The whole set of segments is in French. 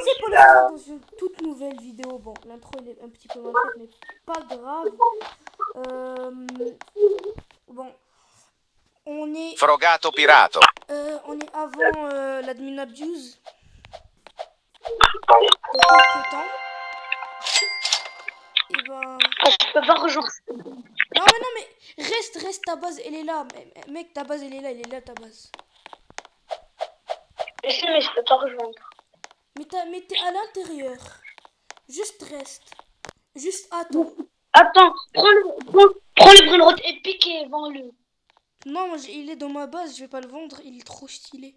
c'est pour le faire dans une toute nouvelle vidéo. Bon, l'intro est un petit peu mal faite, mais pas grave. Bon, on est... Frogato pirato. On est avant l'admin abuse. Il y a quelques temps. Et ben... Je peux pas rejoindre. Non mais reste, ta base elle est là. Mec, ta base elle est là ta base. Je sais, mais je peux pas rejoindre. Mais t'es à l'intérieur. Juste reste. Juste attends. Attends, prends le brûle-route épique et vends-le. Non, il est dans ma base, je vais pas le vendre, il est trop stylé.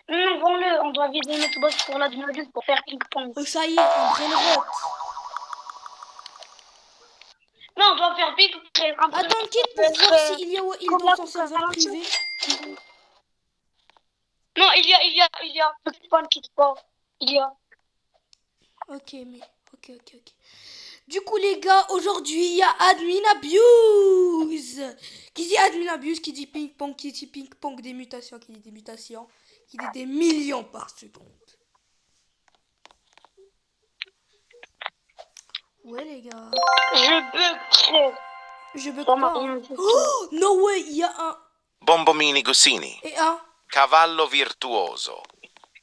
Non, vends-le, on doit vider notre boss pour la dynamique pour faire ping-pong. Oh, ça y est, un brûle-route. Non, on doit faire ping-pong. Attends, quitte pour voir s'il y a il dans son serveur privé. Non, il y a. Ne quitte pas. Il y a. Ok. Du coup, les gars, aujourd'hui, il y a Admin Abuse. Qui dit Admin Abuse, qui dit ping-pong, qui dit ping-pong, des mutations, qui dit des mutations, qui dit des millions par seconde. Ouais, les gars. Je bug pas. Oh, no way, il y a un. Bombomini Gussini. Et un. Cavallo virtuoso.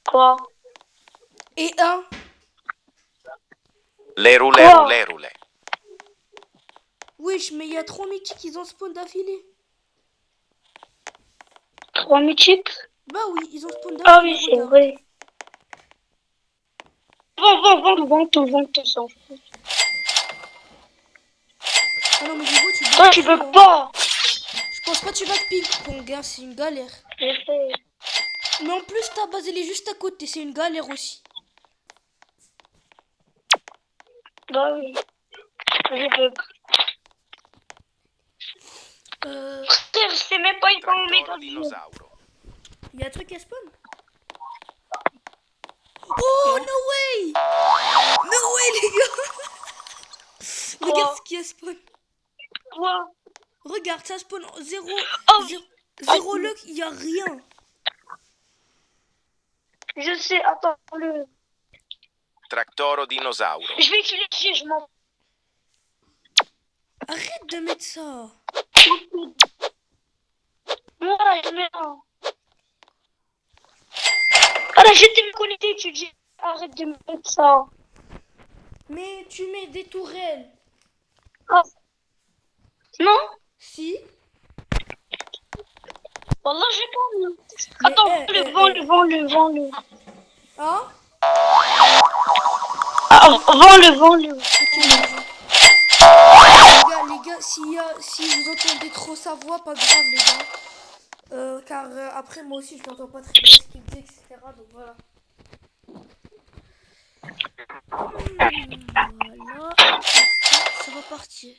Quoi? Et un. Lerule. Wesh, mais il y a 3 mythiques, ils ont spawn d'affilée. 3 mythiques? Bah oui, ils ont spawn d'affilée. Ah oui, c'est vrai. Vends tout, s'en fout. Ah non, mais du coup, Toi, tu veux pas. Je pense pas que tu vas ping-pong, hein, c'est une galère. Je sais. Mais en plus, ta base, elle est juste à côté, c'est une galère aussi. Bah oui. Je bug. Frère, je sais même pas, il prend méga Dinosauro. Il y a un truc à spawn. Oh, no way! No way, les gars! Regarde ce qu'il y a spawn. Quoi? Regarde, ça spawn 0 Oh. luck, il y a rien. Je sais, attends-le. Tractoro dinosauro. Je vais utiliser, je m'en... Arrête de mettre ça. Moi, je mets un. Ah là, j'étais me connecter, tu dis arrête de mettre ça. Mais tu mets des tourelles. Ah. Non? Si. Wallah, j'ai pas mis. Mais, Attends, vends-le. Hein? Ah, vends-le. Ok, les gars, si vous entendez trop sa voix, pas grave, les gars. Car après, moi aussi, je n'entends pas très bien ce qu'il dit, etc. Donc voilà. Voilà. Ça va partir.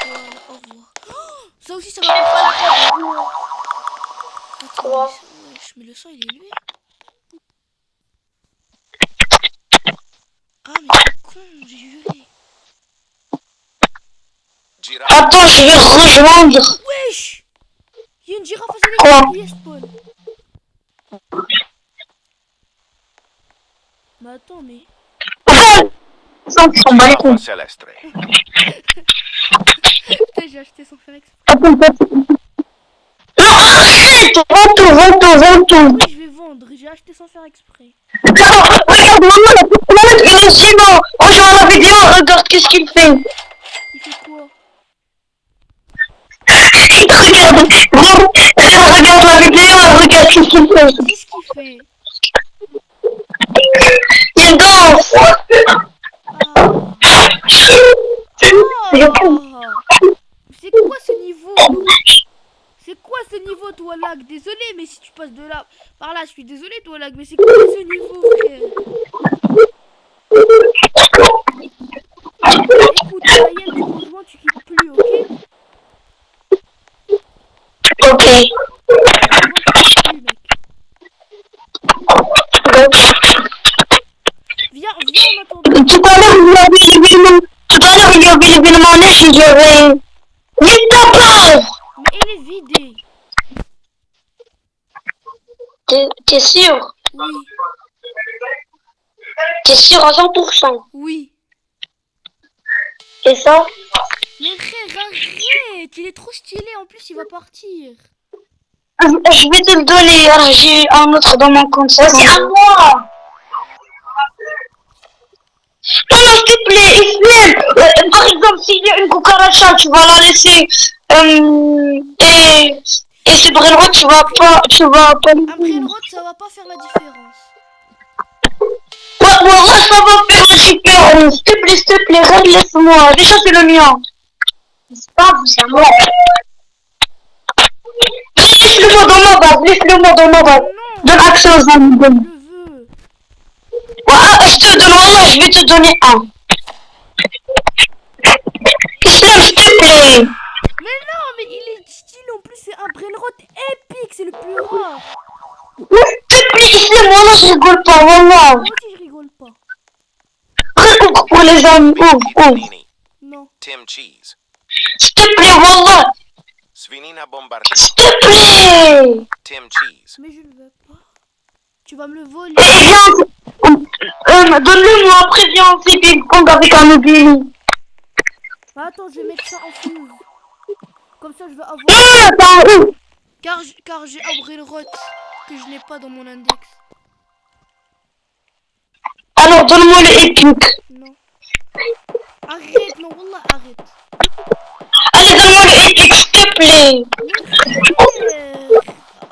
Voilà, au revoir. Oh, ça aussi, ça va partir. Attends, mais le son, il est élevé. Ah, mais c'est con, j'ai juré. Attends, je vais rejoindre. Wesh! Il y a une girafe à qui spawn. Mais attends, mais... Celestre. Putain, j'ai acheté sans faire exprès. Non, arrête! Vends tout. Oui, je vais vendre, j'ai acheté sans faire exprès. Regarde, maman, il est sinon. Rejoins la vidéo, regarde qu'est-ce qu'il fait. Il fait quoi? Regarde la vidéo, regarde qu'est-ce qu'il fait. Qu'est-ce qu'il fait? Il danse. C'est quoi ce niveau? C'est quoi ce niveau, toi, lag? Désolé, mais si tu passes de là par là, je suis désolé, toi, lag, mais c'est quoi ce niveau, frère? Écoute, Ryan, tu rejoins, tu quittes plus, ok? Ok. Viens en attendant. Tout à l'heure, il y avait l'événement neige et j'avais... Mais t'as peur! Mais elle est vidée. T'es sûr? Oui, T'es sûr à 100%? oui. Et ça? Mais frère, arrête. Il est trop stylé. En plus, il va partir. Je vais te le donner. Alors, j'ai un autre dans mon compte. Ça, c'est à moi. Non, non, s'il te plaît, Ismaël. Par exemple, s'il y a une cucaracha, tu vas la laisser. Et ce Brelro, tu vas pas. Un brainrot, ça va pas faire la différence. Ouais, ça va faire la différence. S'il te plaît, laisse-moi. Déjà, c'est le mien. C'est pas vous, c'est à moi. Laisse-le-moi dans ma base. Laisse-le-moi dans ma base. Non, Donne accès aux amis. je le veux. Ouais, je te donne un, je vais te donner un. Islam, s'il te plaît. Mais non, mais il est stylé. En plus, c'est un brainrot épique. C'est le plus rare. S'il te plaît, Islam, voilà, je rigole pas, voilà. Moi aussi, je rigole pas. Ouvre pour les amis, ouvre. Vini. Non. Tim Cheese. S'il te plaît, voilà. Svinina Bombardino. S'il te plaît. Tim Cheese. Mais je ne veux pas. Tu vas me le voler. Et viens, donne-le-moi, après viens, on fait ping-pong avec un mobile. Attends, je vais mettre ça en fuse. Comme ça, je vais avoir... Non, attends, où? Car j'ai un brainrot que je n'ai pas dans mon index. Alors, donne-moi le épique. Non. Arrête, non, wallah, arrête. Allez, donne-moi le épique, s'il te plaît.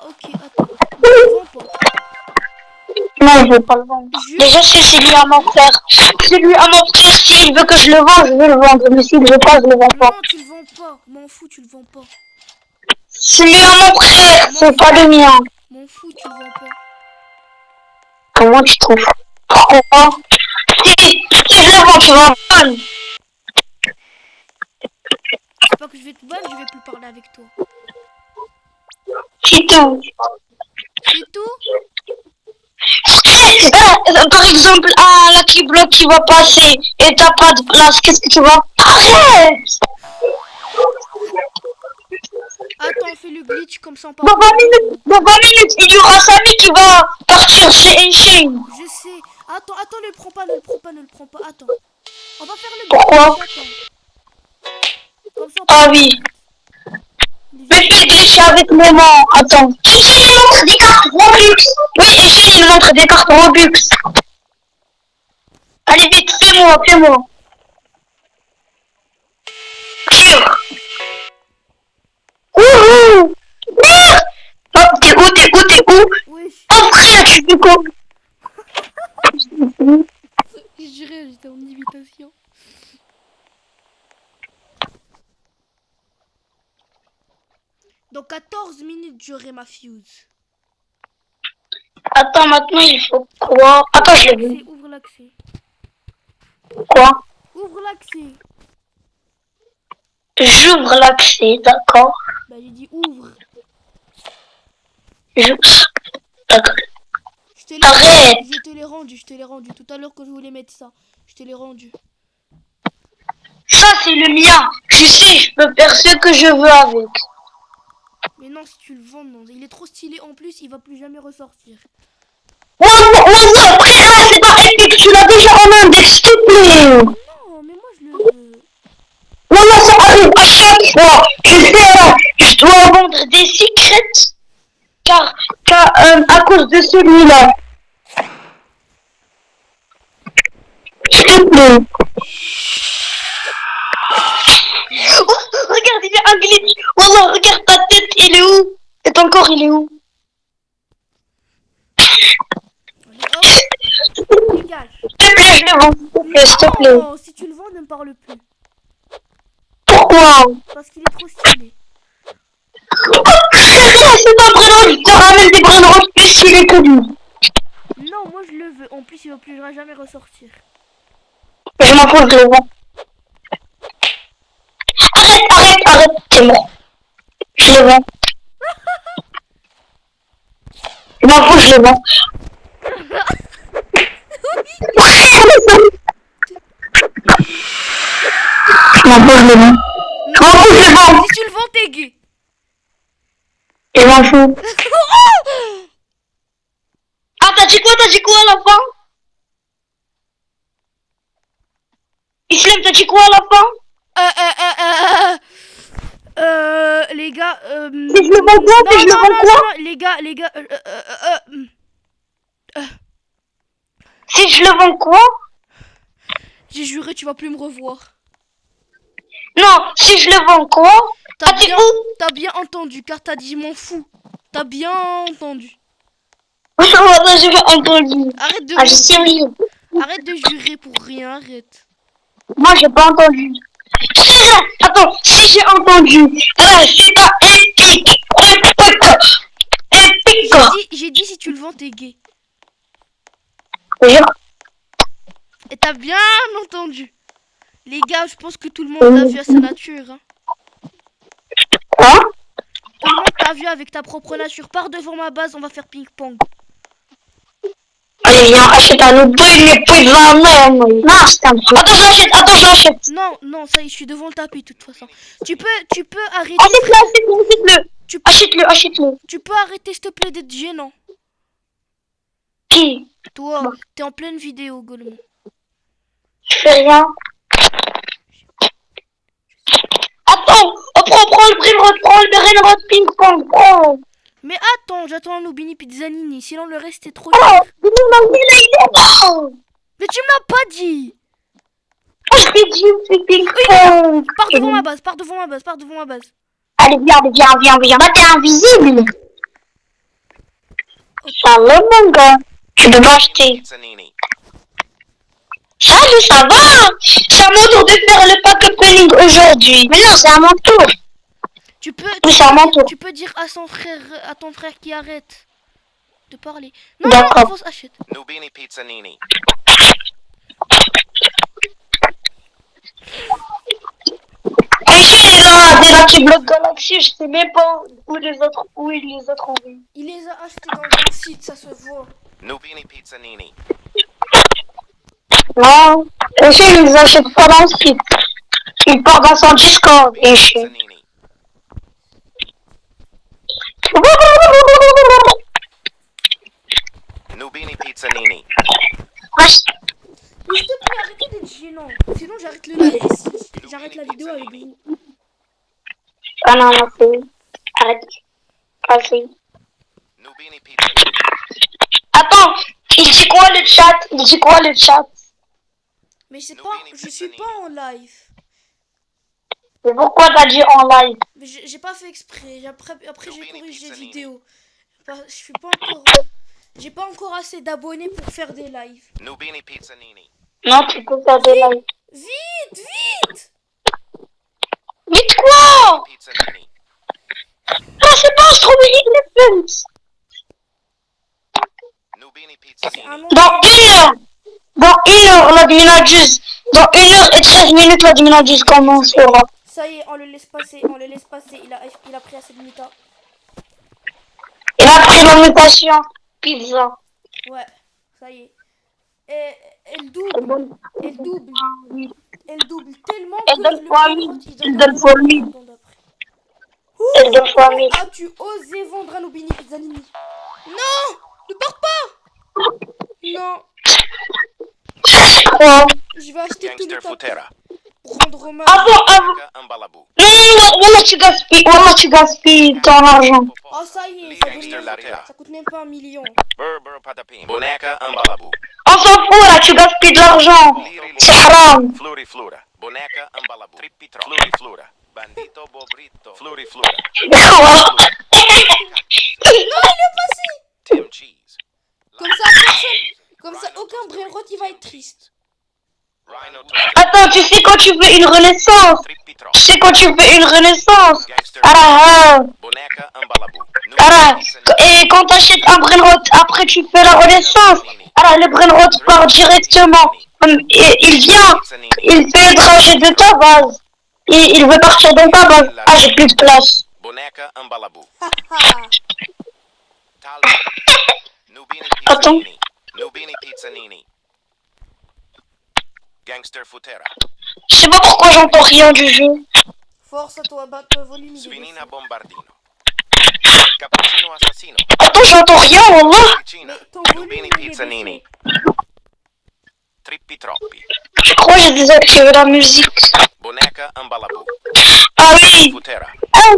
Ok, attends. Je vends pas. Non, je veux pas le vendre. Déjà, c'est lui à mon frère. C'est lui à mon frère. S'il veut que je le vende, je vais le vendre. Mais s'il veut pas, je le vends pas. Non, tu le vends pas. M'en fous, tu le vends pas. C'est lui à mon frère, c'est pas le mien. M'en fous, tu le vends pas. Comment tu trouves? Pourquoi? Si je le vends, tu vas me vendre. C'est pas que je vais te ban, je vais plus parler avec toi. C'est tout. C'est tout? Par exemple, un Lucky Block qui va passer et t'as pas de place, qu'est-ce que tu vas... Arrête! Attends, fais le glitch comme ça on Dans 20 parle. minutes, il y aura Samy qui va partir, c'est une chaîne. Je sais. Attends, ne le prends pas. Attends. On va faire le glitch. Pourquoi? Attends. Comme ça on Ah parle. oui. Mais fais le glitch avec Maman. Attends. Qui il me montre des cartes Robux? Oui, j'ai il me montre des cartes Robux. Allez vite, fais-moi. Tire. Wouhou. Merde. Oh, t'es où? Oui, Oh frère, tu fais quoi? je dirais, j'étais en imitation. Dans 14 minutes, j'aurai ma fuse. Attends, maintenant il faut quoi? Attends, je l'ai vu. Ouvre l'accès. Quoi? Ouvre l'accès. J'ouvre l'accès, d'accord. Bah, j'ai dit ouvre. D'accord. Je te Arrête. je te l'ai rendu. Tout à l'heure que je voulais mettre ça, je te l'ai rendu. Ça, c'est le mien. Tu sais, je peux faire ce que je veux avec. Mais non, si tu le vends, non. Il est trop stylé en plus, il va plus jamais ressortir. Wallah, frère, c'est pas épique. Tu l'as déjà en index, s'il te plaît. Non, mais moi je le veux. Wallah, ça arrive à chaque fois. Tu sais, je dois vendre des secrets. Car à cause de celui-là. S'il te plaît. Oh, regarde, il y a un glitch. Wallah, regarde ta tête, il est où? Et ton corps, il est où? Allez, hop, dégage. S'il te plaît, je le vends. S'il te plaît. Non, si tu le vends, ne me parle plus. Pourquoi? Parce qu'il est trop stylé. C'est pas Bruno, je te ramène des Bruno plus stylés que lui. Non, moi je le veux. En plus, il va plus jamais ressortir. Je m'en fous, je le vends. Arrête, c'est bon. Je le vends. Je m'en fous, je le vends. Je m'en fous, je le vends. Je m'en fous, je le vends. Si tu le vends, t'es gay. Je m'en fous. Ah, t'as dit t'as dit quoi à la fin? Islam, t'as dit quoi à la fin? Les gars, Si je le vends quoi? Si je le vends quoi? non, les gars, Si je le vends quoi? j'ai juré, tu vas plus me revoir. Non, si je le vends quoi? T'as dit bien, où? t'as bien entendu, car t'as dit je m'en fous. T'as bien entendu. Voilà, j'ai entendu. Arrête de Ah, je sais mentir. oui. Arrête de jurer pour rien, arrête. Moi, j'ai pas entendu. Si, attends, si j'ai entendu. Alors, c'est pas épique. Épique. J'ai dit si tu le vends, t'es gay. Jure. Et t'as bien entendu. Les gars, je pense que tout le monde l'a vu à sa nature. Hein. Quoi? Tout le monde t'a vu avec ta propre nature. Pars devant ma base, on va faire ping-pong. Allez, viens, achète un autre bruit, les prix de la merde. Non, c'est un peu. Attends, je l'achète. Non, ça y est, je suis devant le tapis de toute façon. Tu peux arrêter. Achète-le. Achète-le. Tu peux arrêter, s'il te plaît, d'être gênant. Qui? Toi, t'es en pleine vidéo, Golemon. Je fais rien. Attends, prends le brainrot ping-pong, prends. Mais attends, j'attends un Nobini Pizzanini, sinon le reste est trop Oh, cher. il est là. Mais tu me l'as pas dit. Oh, je t'ai dit, c'est ping-pong. Pars devant ma base. Allez, viens. Bah, t'es invisible. Salut, mon gars. Tu peux m'acheter. Pizzanini. Salut, ça va? C'est à mon tour de faire le pack opening aujourd'hui. Mais non, c'est à mon tour. Tu peux dire à ton frère qui arrête de parler. Non, avance, achète. Nubini Pizzanini. Michel est là, des Lucky Block Galaxy, je sais même pas où il les a trouvés. Il les a achetés dans le site, ça se voit. Nubini Pizzanini. Non, Michel il les achète pas dans le site. Il part dans son Discord, Michel. Pizzanini. Nubini Pizzanini. Mais s'il te plaît, arrêtez d'être gênant. Sinon, j'arrête le live ici. J'arrête la vidéo avec vous. Ah non, c'est... Arrête. Ah, c'est... Nubini Pizzanini. Attends, il dit quoi le chat? Mais je suis pas en live. Mais pourquoi t'as dit en live? Mais j'ai pas fait exprès. Après j'ai corrigé la vidéo. J'ai pas encore assez d'abonnés pour faire des lives. Nubini Pizzanini. Non, tu peux faire des lives. Vite! Vite quoi? Pizzanini. Ah, c'est pas, je trouve Ignitions. Nubini C'est Pizzanini. un nom. Dans une heure, la Dminadjus. Dans 1h13 minutes, la Dminadjus commencera. Ça y est, on le laisse passer. Il a pris assez de muta. Et après la mutation, pizza. Ouais, ça y est. Et elle double tellement Elle que donne le fois Brainrot, 1000. il Elle donne fois 1000. Elle donne fois 1000. As-tu osé vendre un Nobini Pizzanini? Non! Ne pars pas! Non, Quoi? je vais acheter tous les Gangster tapis Futera. pour rendre hommage. Avant. Boneka Ambalabu. Non, tu gaspilles ton argent. Oh, ça y est, Gangster Latera. ça coûte même pas 1 million. Berber Patapim. Boneka Ambalabu. On s'en fout là, tu gaspilles de l'argent. C'est haram. Fluri Flura. Boneka Ambalabu. Trippitro. Fluri Flura. Bandito Bobrito. Fluri Flura. Quoi? Non, il est passé! Tim Cheese. Comme ça, aucun Brainrot, il va être triste. Rhino Attends, tu sais quand tu fais une renaissance? Trippitro. Gangster. Boneka Ambalabu. Alors, et quand t'achètes un Brainrot, après tu fais la renaissance. Alors, le Brainrot part directement. Et il vient, il fait le trajet de ta base. Et il veut partir de ta base. Ah, j'ai plus de place. Boneka Ambalabu. Haha. Talma. Nubini Attends. Pizzanini. Nubini Pizzanini. Gangster Futera. Je sais pas pourquoi j'entends rien du jeu. Force à toi, batte le volume. il est Svinina baissé. Bombardino. Cappuccino assassino. Attends, j'entends rien, wallah. Vicina. Mais ton Dubini volume, il est pizzanini. Trippi troppi. Je crois que j'ai désactivé la musique. Boneca ambalabù. Ah oui. Futera. Ah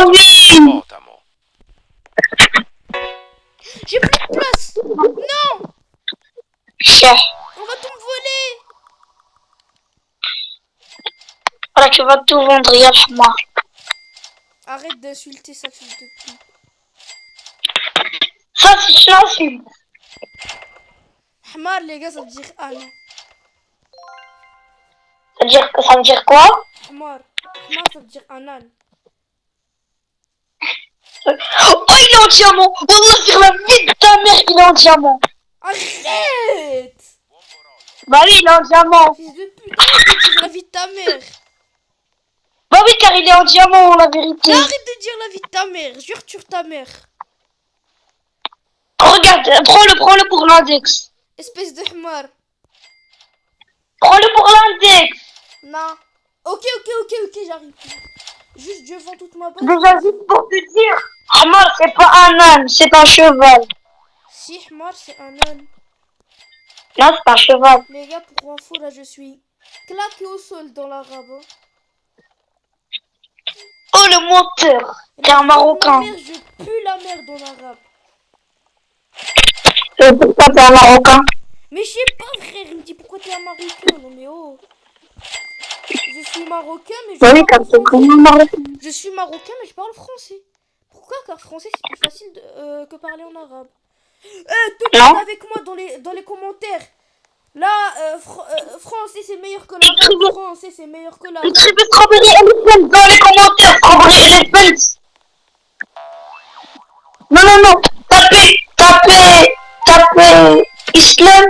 oui. Potamo. J'ai plus de place. Non, Chef. on va tout me voler. Voilà, tu vas tout vendre, ya Hamar. Arrête d'insulter sa fille de pute. Ça, c'est une insulte. Hamar, les gars, ça veut dire ah non. Ça veut dire quoi? Hamar, ça veut dire un âne. Oh, il est en diamant. Wallah, sur la vie de ta mère, il est en diamant. Arrête. Bah oui, il est en diamant. Fils de pute, arrête de dire la vie de ta mère. Bah oui, car il est en diamant, la vérité. Arrête de dire la vie de ta mère. Jure sur ta mère. Regarde, prends-le pour l'index. Espèce de Hamar. Prends-le pour l'index. Non. Ok, j'arrive. Juste, je vends toute ma base. Déjà, juste pour te dire, Hamar, c'est pas un âne, c'est un cheval. Si, Hamar, c'est un âne. Non, c'est un cheval. Les gars, pour info, là, je suis claqué au sol dans l'arabe. Hein. Oh, le menteur. Et T'es un ma Marocain. mère, je pue la merde en arabe. Pourquoi t'es un Marocain? Mais je sais pas, frère. Il me dit pourquoi t'es un Marocain. Non, mais oh. Je suis Marocain, mais je Bah oui, car parle t'es français. vraiment Marocain. Je suis Marocain, mais je parle français. Pourquoi? Car français, c'est plus facile que parler en arabe. Tout le Non. monde avec moi dans les commentaires. Là, français, c'est meilleur que l'arabe. Français, c'est meilleur que l'arabe. Écrivez Strawberry Elephant dans les commentaires. Strawberry Elephant. Non. Tapez Islam,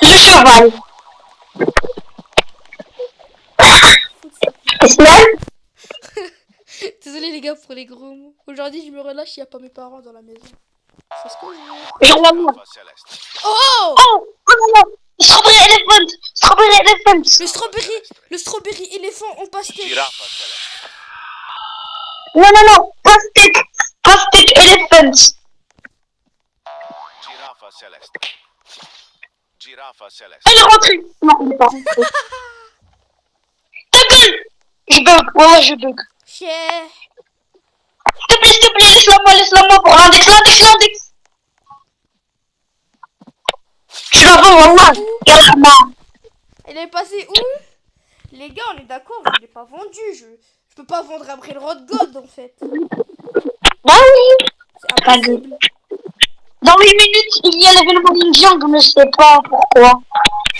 le cheval. Islam. Désolé les gars pour les gros mots. Aujourd'hui, je me relâche, il n'y a pas mes parents dans la maison. C'est ce que je veux. Genre l'amour. Alpha Celeste. Oh! Non. Strawberry Elephant. Le strawberry éléphant en pastèque. Giraffa Celeste. Non. Pastèque Elephant. Giraffa Celeste. Giraffa Celeste. Elle est rentrée. Non, elle est pas rentrée. Ta gueule. Je bug. Ouais, je bug. Cher. S'il te plaît, laisse-la-moi pour l'index. Tu la veux, wallah. Yallah. Elle est passée où? Les gars, on est d'accord, je l'ai pas vendu. Je peux pas vendre après le Road God en fait. Bah oui. C'est impossible. Dans 8 minutes, il y a l'événement d'Injiang, mais je sais pas pourquoi.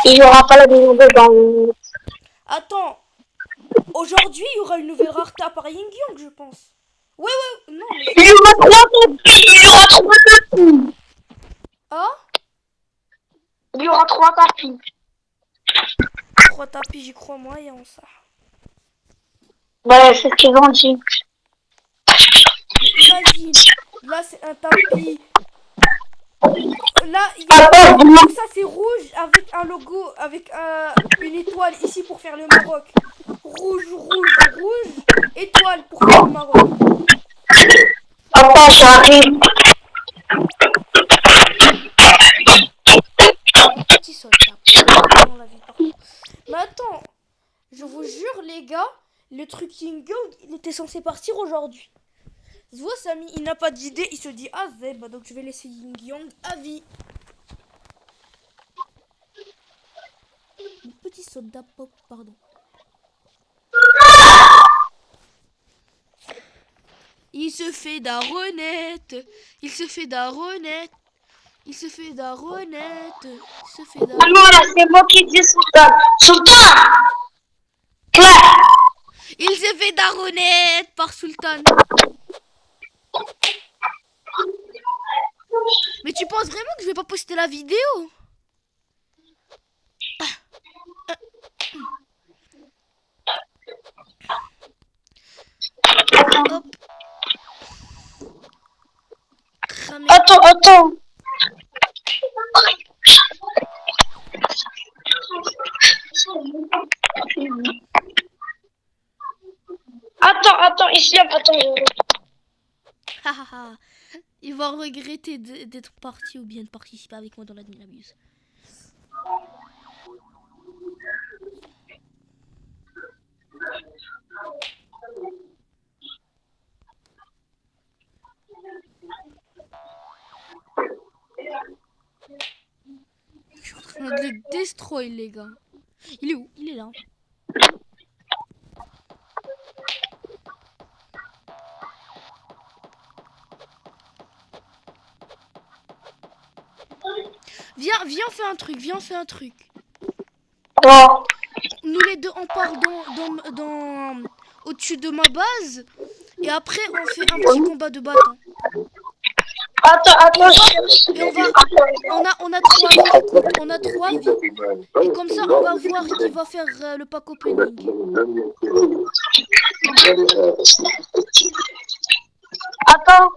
Il y aura pas l'événement dans 8 minutes. Attends. Aujourd'hui, il y aura une nouvelle rareté à Paris Yingyang, je pense. Ouais, non, mais... Il y aura 3 tapis. Il y aura 3 tapis. Ah? Il y aura 3 tapis. 3 tapis, j'y crois moyen, ça. Ouais, c'est ce qu'ils ont dit. Imagine, là, c'est un tapis. Là, ça, c'est rouge avec un logo, avec une étoile ici pour faire le Maroc. Rouge, étoile pour faire le Maroc. Attends, j'arrive. Petit soldat. Dans la vie, par contre. Mais attends, je vous jure, les gars, le truc Yingyang, il était censé partir aujourd'hui. Tu vois, Samy, il n'a pas d'idée, il se dit ah bah donc je vais laisser Yingyang à vie. Le petit soldat pop, pardon. Il se fait daronette. Ah non, là, c'est moi qui dis Sultan. Sultan. Claire. Il se fait daronette par Sultan. Mais tu penses vraiment que je vais pas poster la vidéo? Hop. Attends. Attends, Islam, attends. Il va regretter d'être parti ou bien de participer avec moi dans l'Admin Abuse. Je suis en train de le destroy, les gars. Il est où? Il est là. Viens, on fait un truc. Viens, on fait un truc. Bon. Nous les deux, on part au-dessus de ma base. Et après, on fait un petit combat de bâton. Attends, je cherche. Et on a 3 vies. On a 3 vies. Et comme ça, on va voir qui va faire le pack opening. Attends.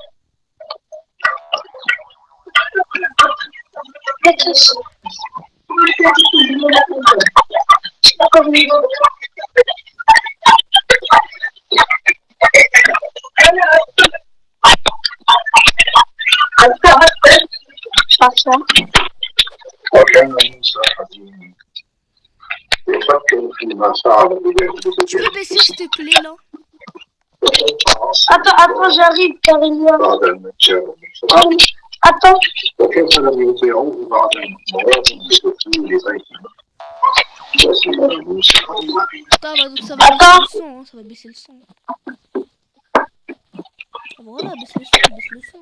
Tu peux baisser s'il te plaît là? Attends, j'arrive, Carélia. Attends. Ça va baisser le son, hein, ça va baisser le son. Voilà, baisse le son.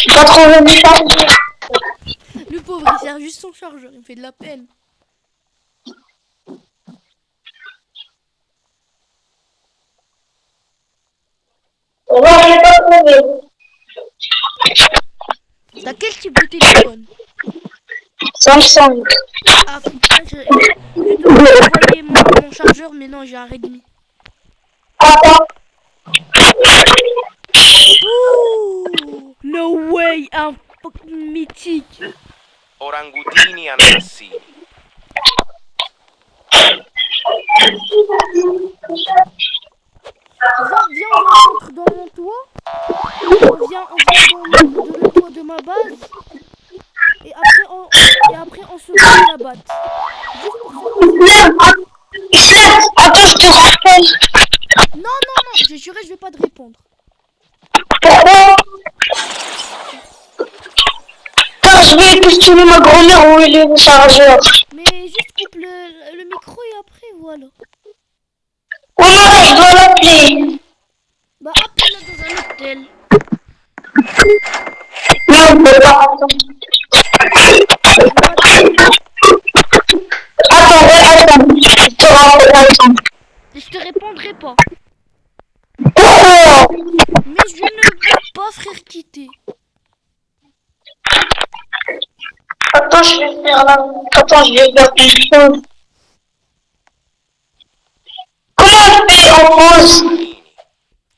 Pas trouvé mes chargeurs. Le pauvre, il sert juste son chargeur, il me fait de la peine. Non, je l'ai pas trouvé. T'as quel type de téléphone? Samsung. Ah putain, je devrais envoyer mon chargeur, mais non, j'ai un Redmi. Attends. Ouh, no way, un fucking mythique. Orangutini assassini. Viens, on rentre dans mon toit. On vient dans le toit de ma base. Et après on se met la batte. Attends, je te rappelle. Non, je jurais, je vais pas te répondre. Pourquoi? Car je vais questionner ma grand-mère où il est le chargeur. Mais juste coupe le micro et après voilà. Oh non, je dois l'appeler. Bah appelle-la dans un hôtel. Non, on peut pas attendre. Attends, je te rappelle, attends. Et je te répondrai pas. Pourquoi? Mais je ne veux pas frère quitter. Attends, je vais faire quelque chose. Comment on fait en pause?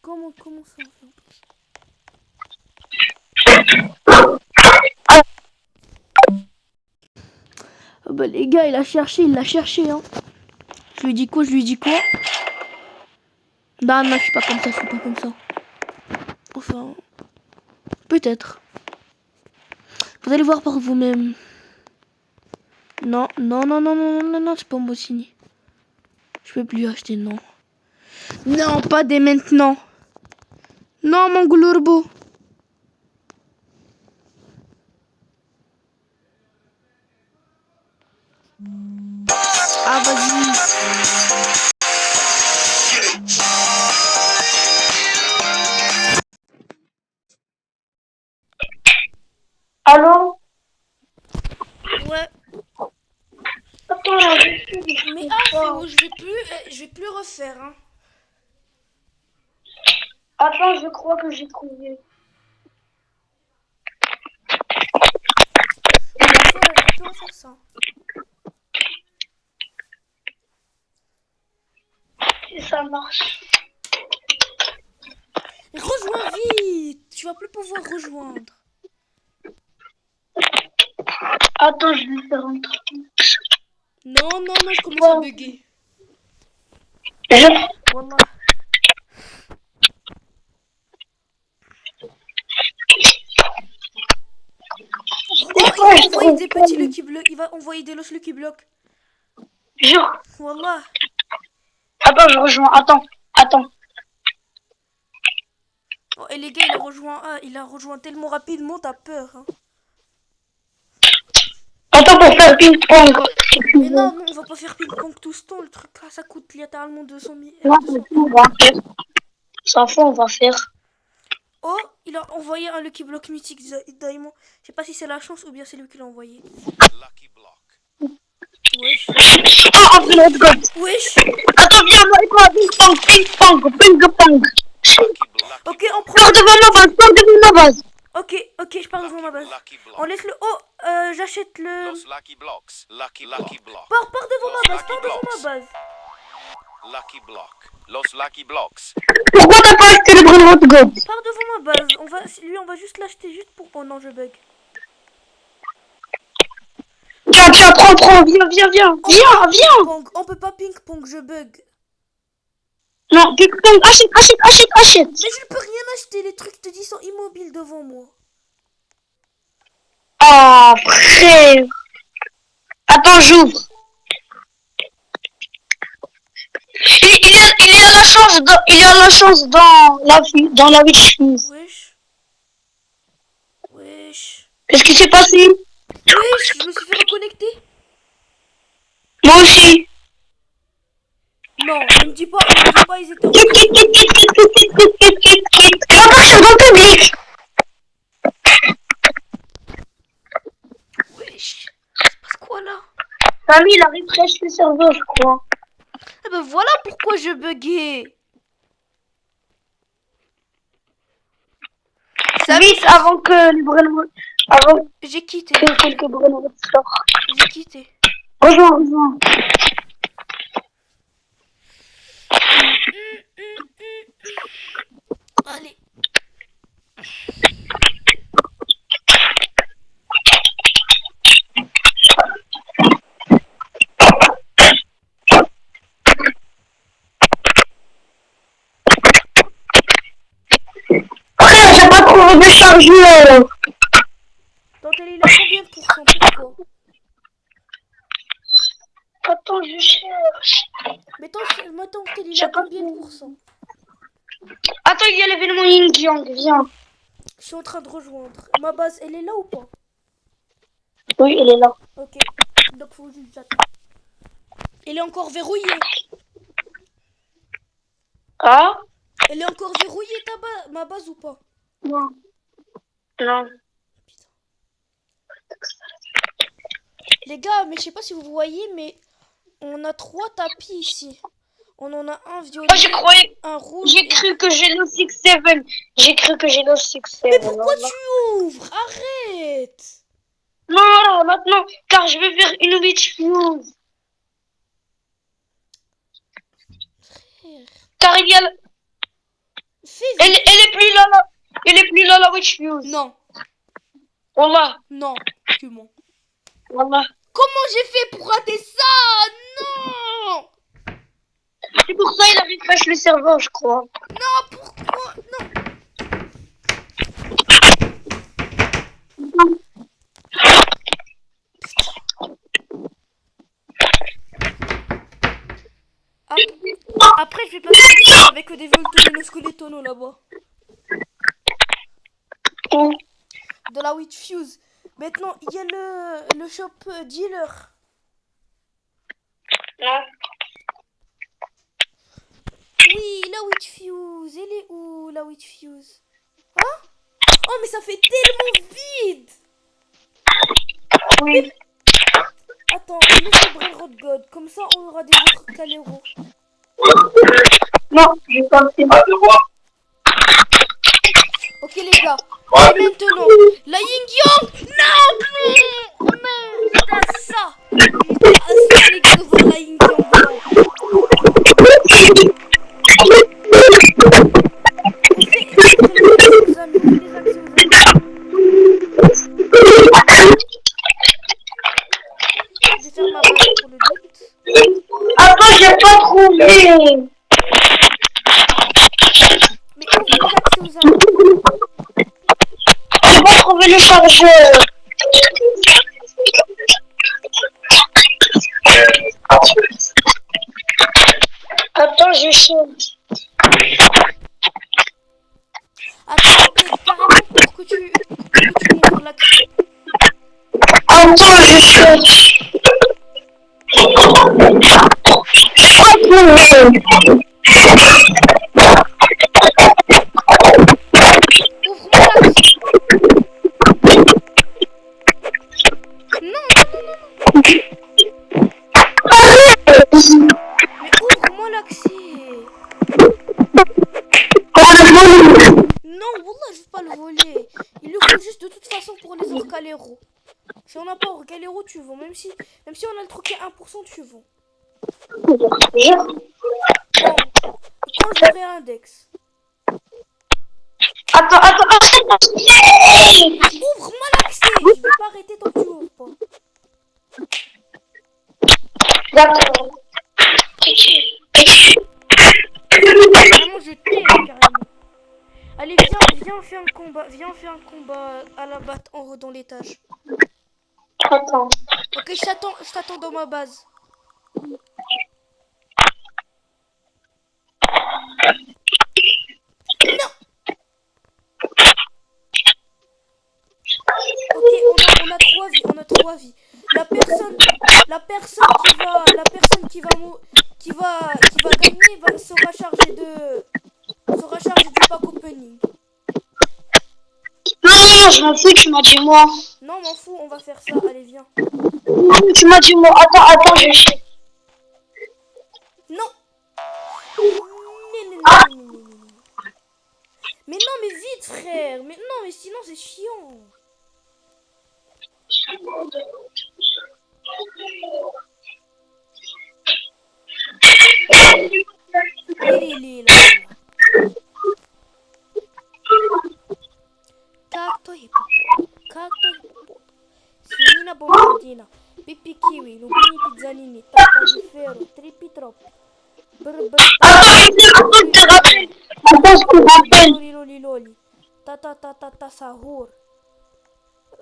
Comment ça on fait? Oh bah les gars, il l'a cherché hein. Je lui dis quoi? Non, je suis pas comme ça. Enfin, peut-être. Vous allez voir par vous-même. Non, c'est pas bon signe. Je peux plus acheter, non. Non, pas dès maintenant. Non, mon goulurbo. Ah, vas-y. Allô? Ouais. Attends, Mais Frérot, je vais plus refaire, hein. Attends, je crois que j'ai trouvé. On va faire ça. Si ça marche. Rejoins vite. Tu vas plus pouvoir rejoindre. Attends, je vais faire un truc. Non, non, non, je commence à bugger. Je... Wallah. Oh, il va envoyer des petits Lucky Block. Il va envoyer des Los Lucky Block. Jure. Wallah. Attends, je rejoins. Attends. Oh, et les gars, il a rejoint tellement rapidement, t'as peur. Hein. Attends pour faire ping-pong. Mais non, non, on va pas faire ping-pong tout ce temps. Le truc là, ça coûte littéralement 200 000. Non, on va faire. S'en fout, on va faire. Oh, il a envoyé un Lucky Block mythique Diamond. Je sais pas si c'est la chance ou bien c'est lui qui l'a envoyé. Lucky block. Wesh. Oh, un peu God. Wesh. Attends, viens, moi et toi, ping-pong. Lucky block. Ok, on prend. Pars devant ma base. Ok, je pars devant ma base. Lucky block. On laisse le. Oh, j'achète le. Los lucky blocks. Lucky block. Pars devant ma base, pars devant ma base. Lucky block. Los lucky blocks. Pourquoi t'as pas acheté le Brainrot God? Pars devant ma base. On va juste l'acheter juste pour. Oh non, je bug. Tiens, prends, viens. Ping-pong. On peut pas ping-pong, je bug. Non, ping-pong, achète. Mais je peux rien acheter, les trucs te disent sont immobiles devant moi. Ah, frère. Attends, j'ouvre. Il y a la chance dans la Witch Fuse. Wesh. Qu'est-ce qui s'est passé? Wesh, je me suis fait reconnecter. Moi aussi. Non, ne me dis pas, ils étaient en... Attention, dans le public. Wesh, ça se passe quoi là? Samy, il a refresh le serveur, je crois. Ah ben voilà pourquoi je buguais. Vite, avant que le Brainrot... Avant J'ai quitté. que quelques Brainrot sortent. J'ai quitté. Rejoins. Allez. Frère, j'ai pas trouvé de chargeur. Ton télé, il a combien de pourcents? Pourquoi? Attends, je cherche. Mais ton télé, il a combien de pourcents? Attends, il y a l'événement Yin Yang, viens. Je suis en train de rejoindre. Ma base, elle est là ou pas? Oui, elle est là. Ok. Donc faut juste j'attends. Elle est encore verrouillée. Ah? Elle est encore verrouillée ma base ou pas? Non. Putain. Les gars, mais je sais pas si vous voyez, mais on a 3 tapis ici. On en a un violet, un rouge. J'ai cru que j'ai le 6-7. Mais pourquoi tu ouvres? Arrête! Non, maintenant, car je vais faire une Witch Fuse. Car il y a... Elle est plus là, la Witch Fuse. Non. Wallah. Non. Tu mens. Wallah. Comment j'ai fait pour rater ça? Non! C'est pour ça qu'il a refresh le serveur, je crois. Non, pourquoi? Non. Après, je vais passer avec des Voltomino Skeletono là-bas. De la Witch Fuse. Maintenant, il y a le shop dealer. Non. Oui, la Witch Fuse. Elle est où, la Witch Fuse? Hein? Oh, mais ça fait tellement vide. Oui. Attends, on met le Brainrot God. Comme ça, on aura des autres Calero. Non, j'ai pas fait ma devoir. Ok, les gars. Et maintenant, la Yin-Yang. Non, t'as ça. T'as ça, les gars, devant la Yin-Yang. Je vais faire ma base pour le 2. Mais ouvre les accès aux armes. J'ai pas trouvé le chargeur. Attends, je cherche. Attends, carrément pour que tu m'ouvres l'accès. Attends, je cherche. Je crois que Ouvre-moi l'accès. Non, non, non, non, non. Mais ouvre-moi l'accès. Non, Wallah, je veux pas le voler. Il le faut juste de toute façon pour les autres galéros. Si on n'a pas hors galéro, tu vends. Même si on a le truc à 1%, tu vends. Non. Quand j'aurai un index. Attends. Ouvre-moi l'accès. Je vais pas arrêter tant que tu ouvres pas. D'accord. Vraiment, je t'aime carrément. Allez, viens, on fait un combat. Viens, on fait un combat à la batte en haut dans l'étage. Attends. Ok, je t'attends dans ma base. Non. Ok, on a 3 vies. La personne qui va gagner sera chargée du pack opening. Non, je m'en fous, tu m'as dit moi. Non, m'en fous, on va faire ça. Allez, viens. Tu m'as dit moi. Attends, je cherche. Non. Mais non, mais vite, frère. Mais non, mais sinon c'est chiant. Il est là. Cacto hippo. Sinina bombardina. Pipi kiwi. Lubini pizzanini. Tappa di ferro. Trippi troppi. Attends, je te rappelle. Loli. Ta sahur.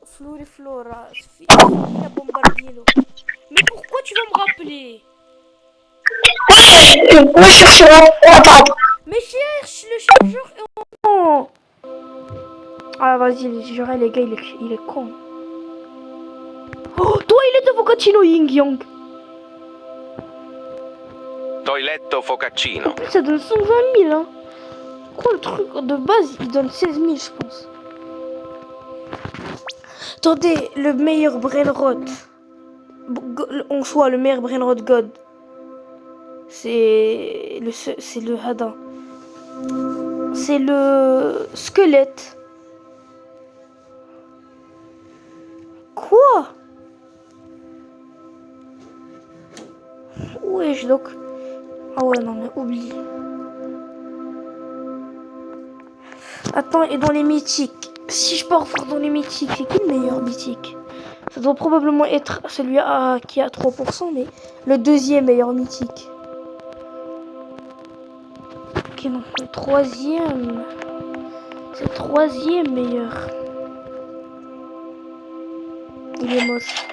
Floriflora. Sinina bombardino. Mais pourquoi tu vas me rappeler? Moi, je cherche. Attends. Mais cherche le chargeur et on... Ah vas-y, j'irai les gars, il est con. Oh, toi il est de Vocacino Ying Yang. Toiletto focaccino. En plus ça donne 120 000 hein. Quoi le truc de base il donne 16 000 je pense. Attendez, le meilleur brainrot. On choisit le meilleur brainrot God. C'est le Hadin. C'est le squelette. Quoi? Wesh donc. Ah ouais non mais oublie. Attends, et dans les mythiques. Si je pars voir dans les mythiques, c'est qui le meilleur mythique? Ça doit probablement être celui qui a 3%, mais le deuxième meilleur mythique. Ok non, le troisième. C'est le troisième meilleur. Il est moche.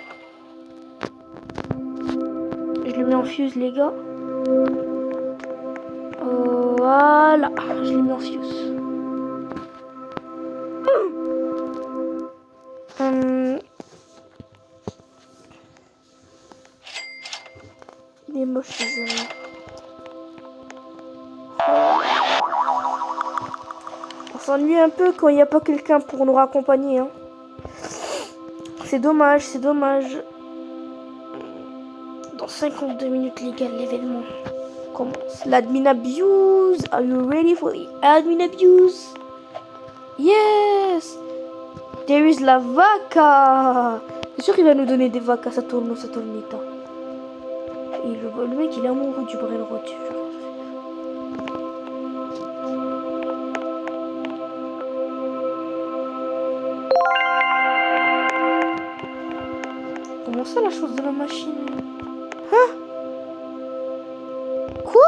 Je le mets en fuse les gars. Voilà, je l'ai mis en fuse. Il est moche ce jeu. On s'ennuie un peu quand il n'y a pas quelqu'un pour nous raccompagner. Hein. C'est dommage, c'est dommage. Dans 52 minutes, les gars, l'événement commence. L'admin abuse. Are you ready for the admin abuse? Yes! There is la vaca! C'est sûr qu'il va nous donner des vacas, Saturnita. Et le mec, il est amoureux du brainrot. Comment ça, la chose de la machine? Hein? Quoi?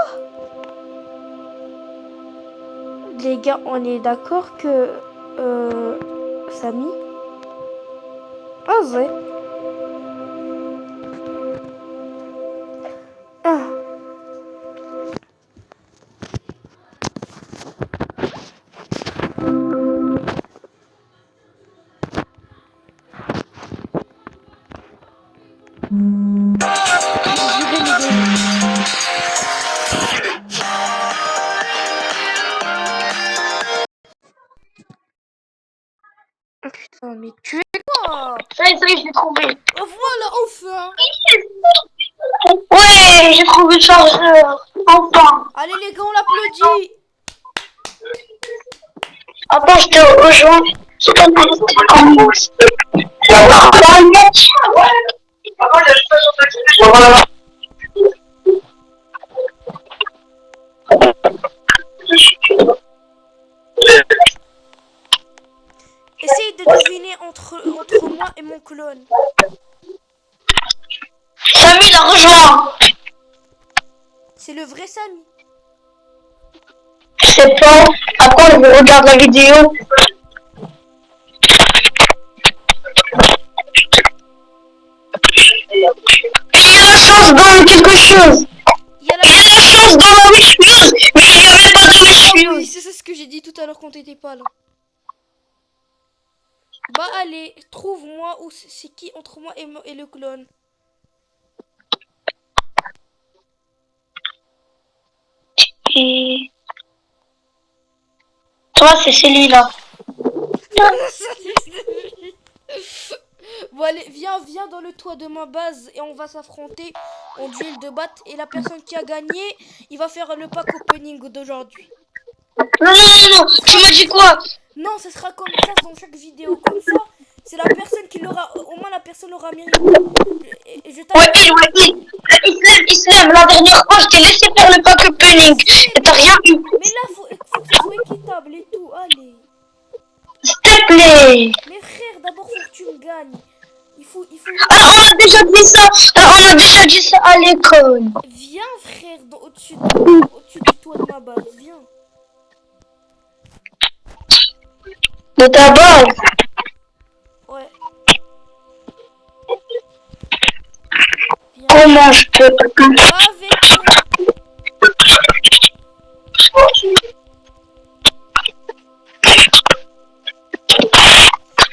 Les gars, on est d'accord que Samy. Ah ouais. Ah. Putain, mais tu es quoi? Ça y est, je l'ai trouvé. Oh, voilà, enfin. Ouais, j'ai trouvé le chargeur. Enfin. Allez les gars, on l'applaudit. Attends, je te rejoins. Je te Essaye de deviner entre moi et mon clone. Samy l'a rejoint. C'est le vrai Samy. Je sais pas. Après, je regarde la vidéo. Il y a la chance dans quelque chose. Il y a Il y a la chance dans la wish news, mais il n'y avait pas de wish Oui, news. c'est ça ce que j'ai dit tout à l'heure quand t'étais pas là. Bah allez, trouve-moi où c'est qui entre moi et le clone. Et... toi, c'est celui-là. Bon allez, viens dans le toit de ma base et on va s'affronter en duel de batte et la personne qui a gagné, il va faire le pack opening d'aujourd'hui. Non, tu m'as dit quoi? Non, ce sera comme ça dans chaque vidéo. Comme ça, c'est la personne qui l'aura, au moins la personne l'aura mérité. Et je t'avais Ouais, Islam, la dernière fois, je t'ai laissé faire le pack opening. Et t'as rien eu. Mais là, faut que ça soit équitable et tout. Allez. S'il te plaît. Mais frère, d'abord, faut que tu me gagnes. Il faut... Ah, on a déjà dit ça. On a déjà dit ça à l'école. Viens, frère, au-dessus du toit de ma base. Viens. De ta base. Ouais. Viens. Comment je peux? Va avec...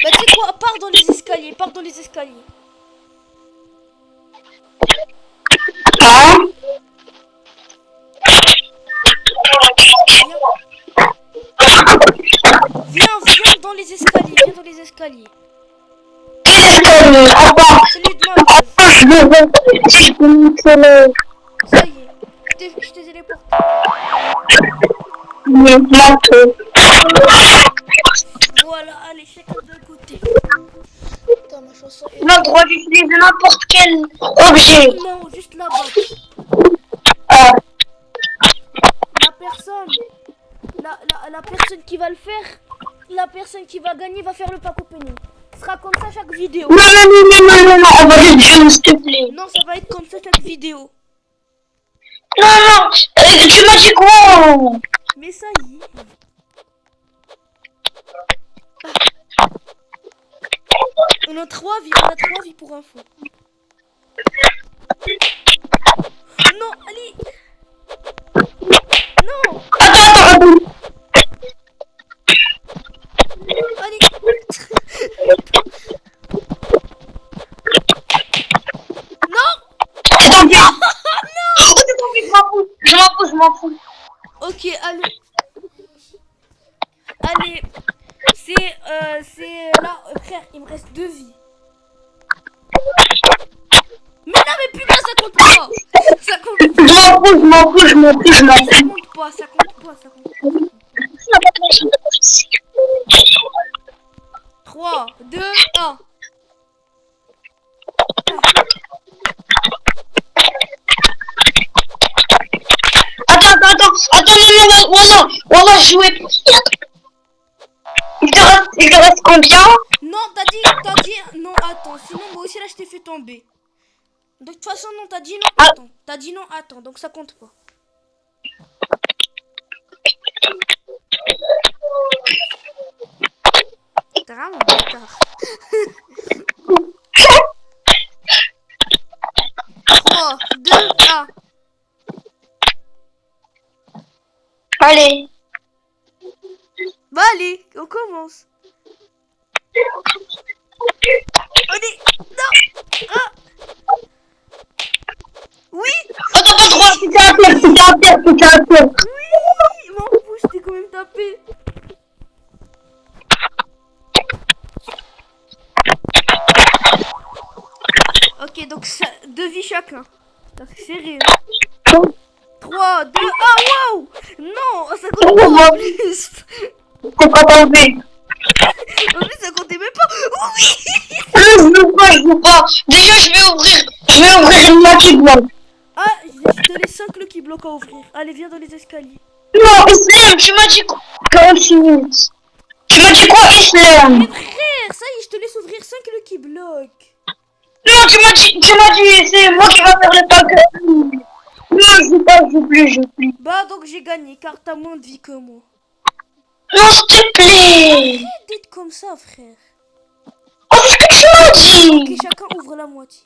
Bah tu sais quoi, pars dans les escaliers, Hein? Viens dans les escaliers. Quel escalier? Attends. Celui de ma base. Attends, je vais monter le... Ça y est, je t'ai téléporté. manteau. Voilà, allez, chacun d'un côté. Putain, ma chanson est... On a le droit d'utiliser n'importe quel objet. Non, juste la botte. La personne qui va le faire, la personne qui va gagner va faire le pack opening. Ce sera comme ça chaque vidéo. Non, on va juste jouer, s'il te plaît. Non, ça va être comme ça chaque vidéo. Non, tu m'as dit quoi? Mais ça y est. On a 3 vies pour info. Non, allez. Non. Attends. Allez. Non. C'est ton bien. Non. C'est ton bien, je m'en fous. Ok, allez. Allez. C'est là, frère, il me reste 2 vies. Mais non, mais putain, ça compte pas. Ça compte pas. Je m'en fous. Ça compte pas. 3, 2, 1. Attends, non, voilà, jouer. Il te reste combien? Non, t'as dit, non, attends, sinon moi aussi là je t'ai fait tomber. De toute façon, non, t'as dit non, attends. T'as dit non, attends, donc ça compte pas. vraiment bâtard. 3, 2, 1. Allez. Bah allez, on commence. Allez, non. Ah. Oui, Attends, pas trop, c'était un pire, c'était un pire, c'était un pire. oui, m'en fous, je t'ai quand même tapé. Ok, donc ça, 2 vies chacun. C'est serré. 3, 2, 1, waouh. Non, ça compte pas en plus. C'est pas tombé. En plus, ça comptait même pas. Oui. Je veux pas. Déjà, je vais ouvrir une Lucky Block. Ah, je te laisse 5 Lucky Block à ouvrir. Allez, viens dans les escaliers. Non, Islam, tu m'as dit quoi? 46 minutes. Tu m'as dit quoi, Islam? Mais frère, ça y est, je te laisse ouvrir 5 Lucky Block. Non, tu m'as dit, c'est moi qui va faire le pack. Non, je joue pas, je joue plus. Bah, donc j'ai gagné, car t'as moins de vie que moi. Non, s'il te plaît. Arrête d'être comme ça, frère. Oh, c'est ce que tu m'as Ok, dit. chacun ouvre la moitié.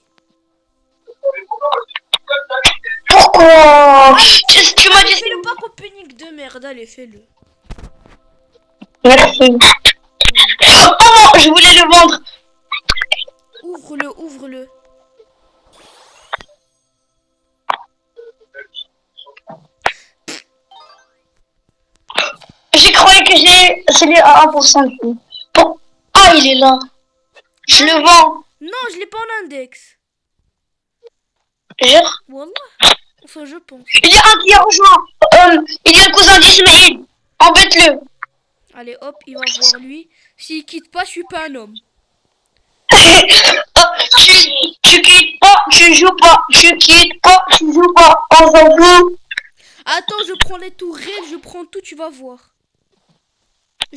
Pourquoi? Tu m'as dit. Fais le pack opening de merde, allez, fais-le. Merci. Oh non, je voulais le vendre. Ouvre-le, ouvre-le. J'ai cru que j'ai celui à 1% de fou. Bon. Ah, il est là. Je le vends. Non, je l'ai pas en index. Jure. Wallah. Enfin, je pense. Il y a un qui a rejoint. Il y a le cousin d'Ismaïl. Embête-le. Allez, hop, il va voir lui. S'il quitte pas, je suis pas un homme. Oh, tu quittes pas, tu joues pas. Tu quittes pas, tu joues pas. On s'en fout. Attends, je prends les tourelles, je prends tout, tu vas voir.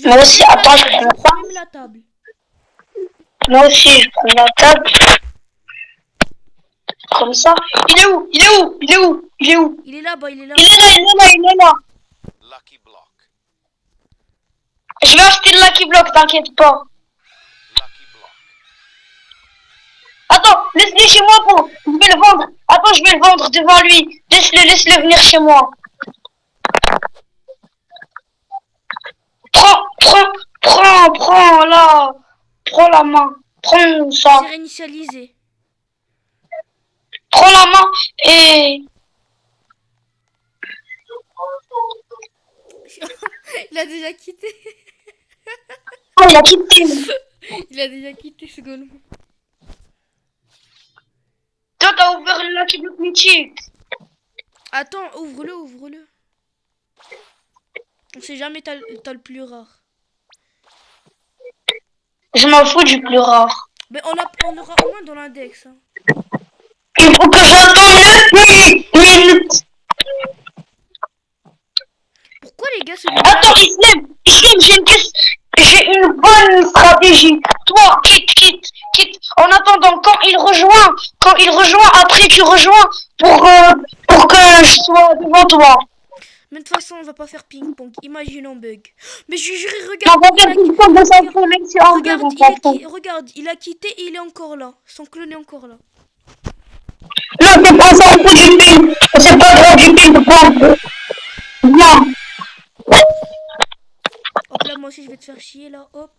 Moi aussi, attends, je prends prends même la table. Moi aussi, je prends la table. Comme ça. Il est où? Il est où? Il est où? Il est où? Il est là-bas, il est là. Il est là, il est là, il est là. Lucky Block. Je vais acheter le Lucky Block, t'inquiète pas. Lucky Block. Attends, laisse-le chez moi pour... Je vais le vendre. Attends, je vais le vendre devant lui. Laisse-le venir chez moi. Prends, là. Prends la main. Prends ça. C'est réinitialisé. Prends la main et... Il a déjà quitté. Oh, il a quitté. Il a déjà quitté ce golemon. Toi, t'as ouvert le Lucky Block mythique. Attends, ouvre-le, ouvre-le. On sait jamais, t'as le plus rare. Je m'en fous du plus rare. Mais on aura au moins dans l'index. Hein. Il faut que j'attende 9 minutes. Pourquoi les gars se Attends, Islam, j'ai une bonne stratégie. Toi, quitte. En attendant, quand il rejoint, après tu rejoins pour que je sois devant toi. Mais de toute façon, on va pas faire ping-pong. Imagine un bug. Mais je jure, Non, regarde. on va faire une fois de sa faute, même si on Regarde, deux, on s'en fout. regarde, il a quitté et il est encore là. Son clone est encore là. Non, c'est pas ça, c'est du ping. C'est pas grave du ping-pong. Viens. Hop là, moi aussi, je vais te faire chier là. Hop.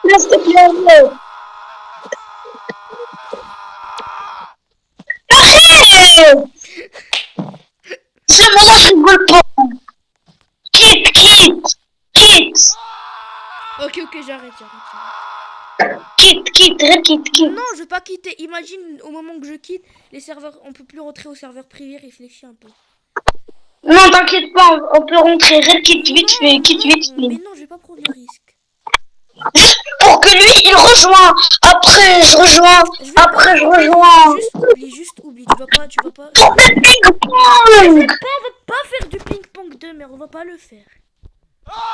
Laisse-te plaire. Arrête! C'est moi, je rigole pas. Quitte. Ok, j'arrête. Quitte. Non, je vais pas quitter. Imagine, au moment que je quitte, les serveurs, on peut plus rentrer au serveur privé. Réfléchis un peu. Non, t'inquiète pas, on peut rentrer. Quitte vite fait. Mais non, je vais pas prendre le risque. Juste pour que lui, il rejoint. Après, je rejoins. Juste oublie. Tu vas pas. Pour le ping-pong. On va pas faire du ping-pong de merde. On va pas le faire.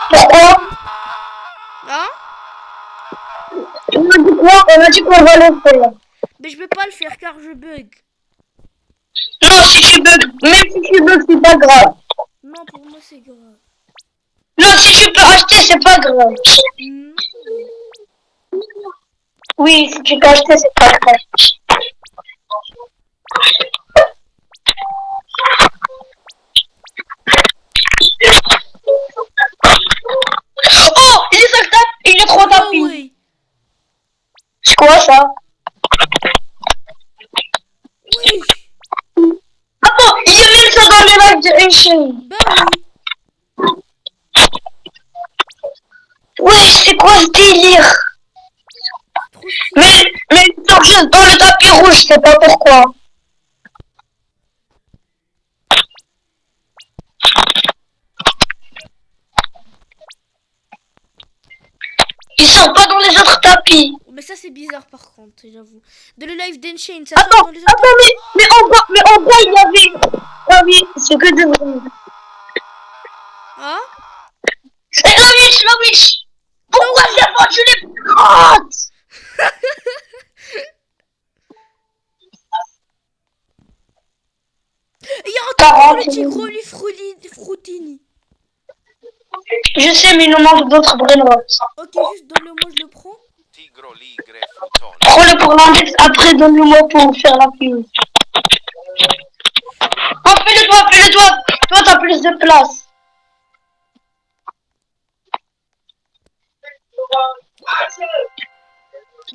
Pourquoi? Hein? On a dit quoi? On a dit qu'on va le faire. Mais je vais pas le faire car je bug. Non, si tu bugs, même si tu bugs, c'est pas grave. Non, pour moi c'est grave. Non, si tu peux acheter, c'est pas grave. Non. Oui, si tu peux acheter, c'est pas grave. Oh, il est sur le tapis, il est trop No tapis. way. C'est quoi ça? Oui. Attends, il y a même ça dans les lives de Ancient. Bah oui. Ouais, c'est quoi ce délire? Trop stylé. Mais ils sont juste dans le tapis rouge, je sais pas pourquoi. Ils sont pas dans les autres tapis. Mais ça c'est bizarre par contre, j'avoue. De le live d'Enchain, ça Attends, sort dans les autres. mais en bas, il y avait... Ah oui, c'est que de vrai. Ah C'est la witch. Pourquoi j'ai vendu les plantes? Il y a encore 40 le tigre Fruitini. Je sais, mais il nous manque d'autres brainrots. Ok, juste donne-le-moi, je le prends. Tigro ligre frutone. Prends-le pour l'index, après donne-le-moi pour faire la fuse. Oh, fais-le toi, fais-le toi. Toi, t'as plus de place.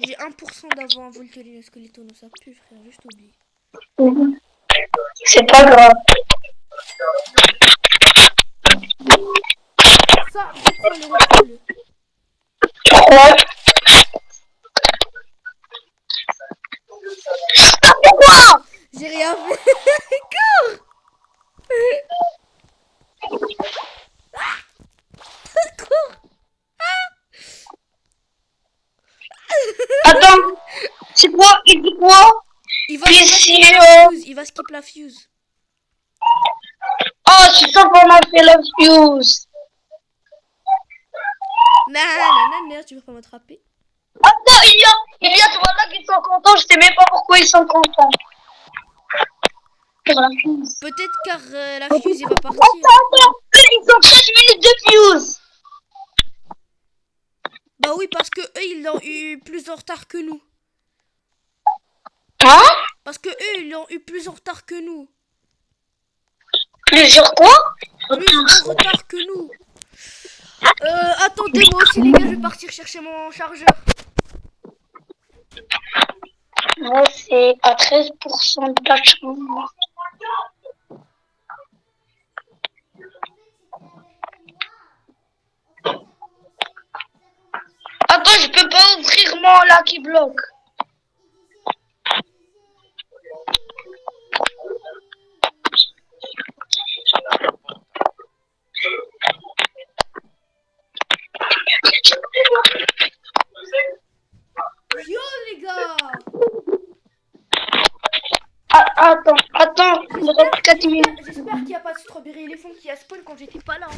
J'ai 1% d'avant à Voltorino Skeletone, ça pue frère, juste oublie. C'est pas grave. Ça, reprends-le. Tu crois? Pourquoi? J'ai rien fait. Cours. Cours. Attends, c'est quoi? Il dit quoi? Il va Ici, skip la fuse. Il va skip la fuse. Oh, je sens qu'on a fait la fuse. Non, tu veux pas m'attraper? Attends, il y a toi là qui sont contents, je sais même pas pourquoi ils sont contents. Pour la fuse. Peut-être car la fuse, il va partir. Attends, ils ont 13 minutes de fuse. Bah oui, parce que eux, ils l'ont eu plus en retard que nous. Hein? Parce que eux, ils l'ont eu plus en retard que nous. Plusieurs quoi? Plus en retard que nous. Attendez, moi aussi, les gars, je vais partir chercher mon chargeur. Moi, c'est à 13% de la chambre. Attends, je peux pas ouvrir mon Lucky Block. Yo, les gars. Ah, attends, il me reste 4 minutes. J'espère qu'il n'y a pas de strawberry éléphant qui a spawn quand j'étais pas là.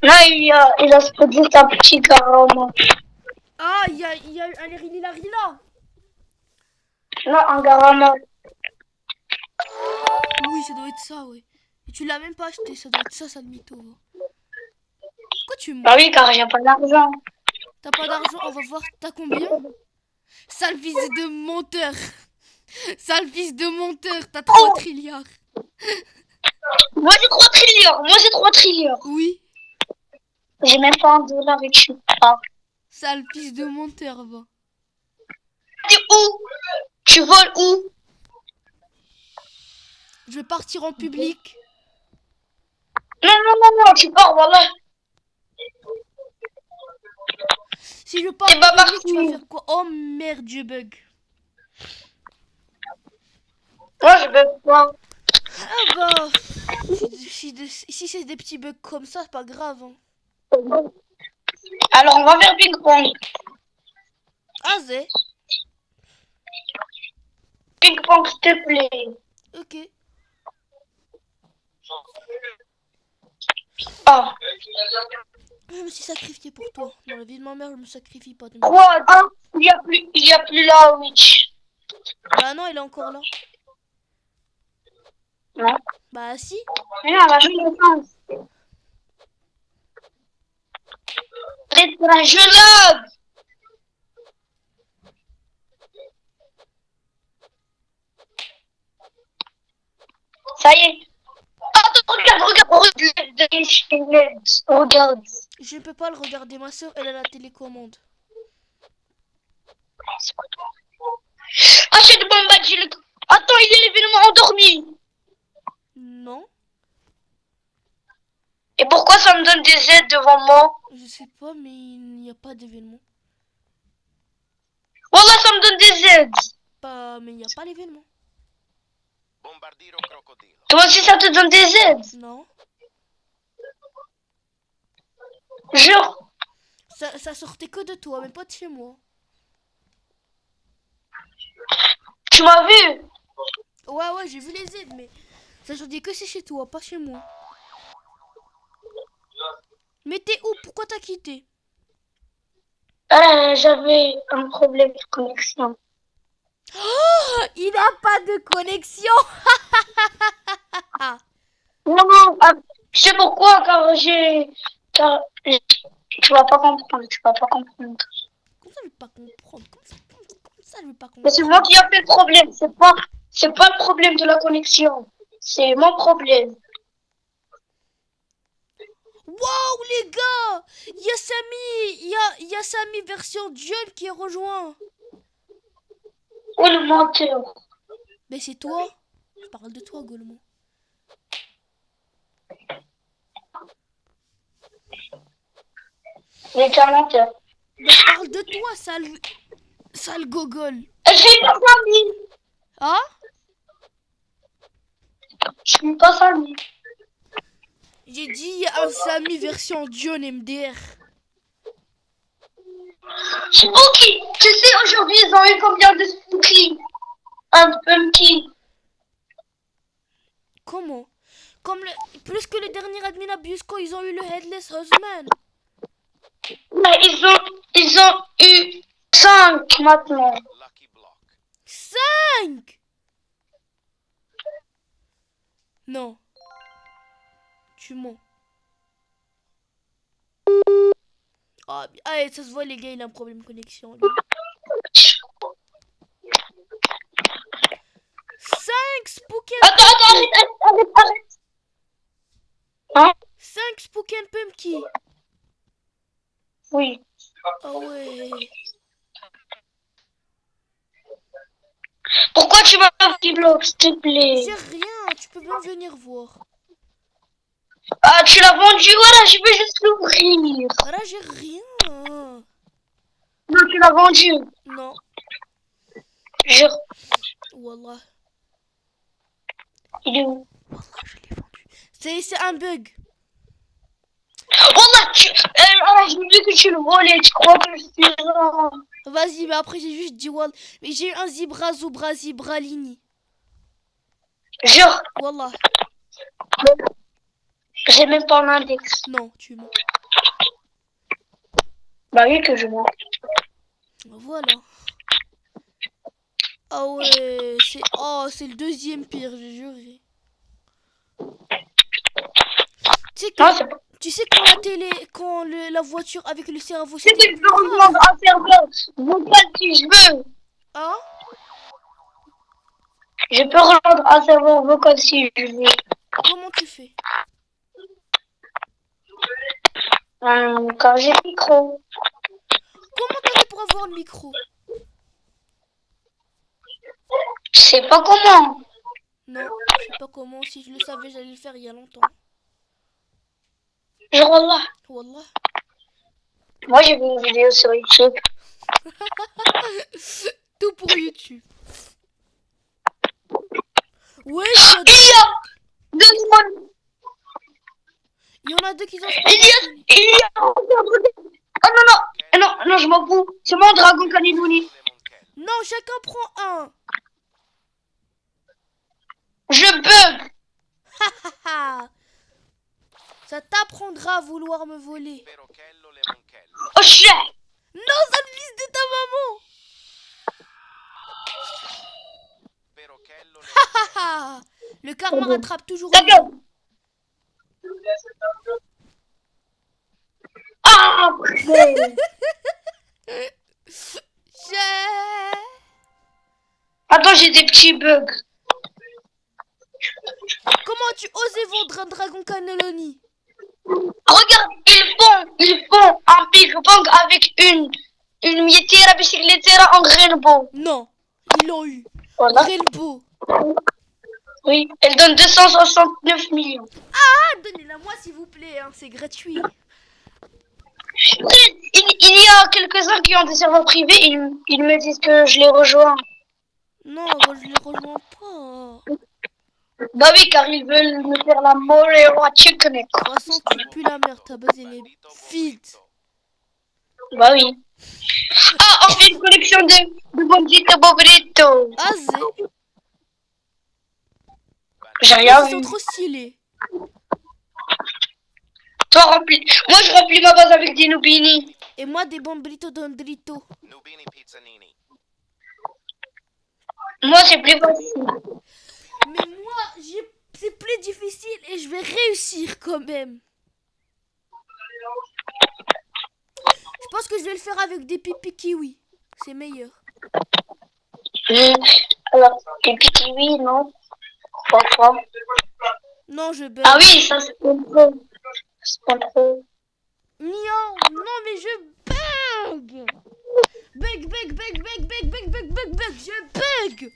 Là, il a spotté un petit garama. Ah, il y a un Larila. Là, un garama. Oui, ça doit être ça, ouais. Et tu l'as même pas acheté, ça doit être ça, ça de mytho. Pourquoi tu mens? Bah oui, car il n'y a pas d'argent. T'as pas d'argent, on va voir, t'as combien? Sale fils de menteur. Sale fils de menteur, t'as 3 trilliards. Moi, j'ai 3 trillions. Oui. J'ai même pas $1 et je suis pas. Sale fils de menteur, va. T'es où? Tu voles où? Je vais partir en public. Non, tu pars, voilà. Si je pars T'es pas en public, tu vas parti. faire quoi? Oh merde, je bug. Moi, je veux pas. Ah bah, si c'est des petits bugs comme ça, c'est pas grave. Hein. Alors, on va faire ping-pong. Ah, c'est Ping-pong, s'il te plaît. ok. Ah. Je me suis sacrifié pour toi. Dans la vie de ma mère, je me sacrifie pas de 3, 1, il y a plus la witch. Bah non, il est encore là. Non. Bah si. Mais non, elle va jouer le sens. Je love. Ça y est. Attends, regarde. Je ne peux pas le regarder. Ma soeur, elle a la télécommande. Achète-moi un badge. Attends, il est l'événement endormi. Non, Et pourquoi ça me donne des aides devant moi? je sais pas, mais il n'y a pas d'événement. Voilà, ça me donne des aides. Pas, mais il n'y a pas l'événement. Bombardiro crocodilo. Toi aussi, ça te donne des aides. Non. Jure. Ça sortait que de toi, mais pas de chez moi. Tu m'as vu? Ouais, j'ai vu les aides, mais ça sortait que c'est chez toi, pas chez moi. Mais t'es où? Pourquoi t'as quitté? J'avais un problème de connexion. Oh, il n'a pas de connexion. Non, je sais pourquoi, car tu vas pas comprendre, tu vas pas comprendre. Comment ça, je vais pas comprendre? Comment ça, je vais pas Mais c'est comprendre? moi qui a fait le problème, c'est pas le problème de la connexion, c'est mon problème. Waouh, les gars! Il y a Samy! Il y a Samy version jeune qui est rejoint. Oh le menteur. Mais c'est toi. Je parle de toi, Golemon. Il est un menteur. Mais je parle de toi, sale gogol. Je suis pas Samy. Hein? Je suis pas Samy. J'ai dit il y a un Samy version John MDR. Spooky. Tu sais, aujourd'hui, ils ont eu combien de Spooky? Un Pumpkin. Comment? Plus que le dernier admin abuse quand ils ont eu le Headless Husband. Mais ils ont eu 5 maintenant. Lucky block. 5! Non. Tu mens. Ah, allez, ça se voit, les gars, il a un problème de connexion. Lui. 5 Spooken. Attends, arrête. Hein? 5 Spooken Pumpkin. Oui. Ah ouais. Pourquoi tu m'as pas dit bloc, s'il te plaît? C'est rien, tu peux même venir voir. Ah, tu l'as vendu, voilà, je veux juste l'ouvrir. Là, j'ai rien. Non, tu l'as vendu. Non, Jure. wallah. Il est où? Wallah, je l'ai vendu. C'est un bug. Wallah, j'ai vu que tu le volais, tu crois que je suis là? Vas-y, mais après, j'ai juste dit wallah. Mais j'ai eu un Zebra Zubra Zibralini. Jure. Wallah. J'ai même pas l'index. Non, tu mens. Bah oui que je mens. Voilà. Ah ouais, c'est le deuxième pire, j'ai juré. Tu sais Non, c'est pas. tu sais quand la télé, quand la voiture avec le cerveau, C'est que je peux rejoindre un serveur vocal si je veux. Hein? Je peux rejoindre un serveur vocal si je veux. Comment tu fais? Quand j'ai le micro. Comment t'as fait pour avoir le micro? Je sais pas comment. Non, je sais pas comment. Si je le savais, j'allais le faire il y a longtemps. Genre là. Wallah. Moi j'ai vu une vidéo sur YouTube. Tout pour YouTube. Ouais, il y en a deux qui sont... Il y a. Oh non, je m'en fous. C'est mon dragon Kanilouni. Non, chacun prend un. Je bug. Ça t'apprendra à vouloir me voler. Perochello lemonchello. Oh shit. Non, ça le fils de ta maman. Perochello lemonchello. Le karma rattrape toujours Ta les gueule. Ah, putain. Attends, j'ai des petits bugs. comment tu osais vendre un dragon cannelloni? Regarde, ils font un ping-pong avec une mietira bicicletera en rainbow. Non, ils l'ont eu. Voilà. Rainbow. Oui, elle donne 269 millions. Ah, donnez-la moi s'il vous plaît, hein, c'est gratuit. Il y a quelques-uns qui ont des serveurs privés, ils me disent que je les rejoins. Non, moi, je les rejoins pas. Bah oui, car ils veulent me faire la Morewa Chicken. De toute façon, tu pues la merde, ta base elle est vide. Bah oui. Ah, on fait une collection de Bandito Bobrito. Ah, zé. J'ai rien Ils sont vu. trop stylés. Toi, remplis. Moi, je remplis ma base avec des Nubini. Et moi, des bombrito dondrito. Nubini Pizzanini. Moi, c'est plus facile. Mais moi, c'est plus difficile et je vais réussir quand même. Je pense que je vais le faire avec des pipi kiwi. C'est meilleur. Alors, les petits oui, non. Parfois. Non, je bug. Ah oui, ça, c'est pas trop. C'est pas trop. Miaou. Non, mais je bug. Bug, bug, bug, bug, bug, bug, bug, bug, bug. Je bug.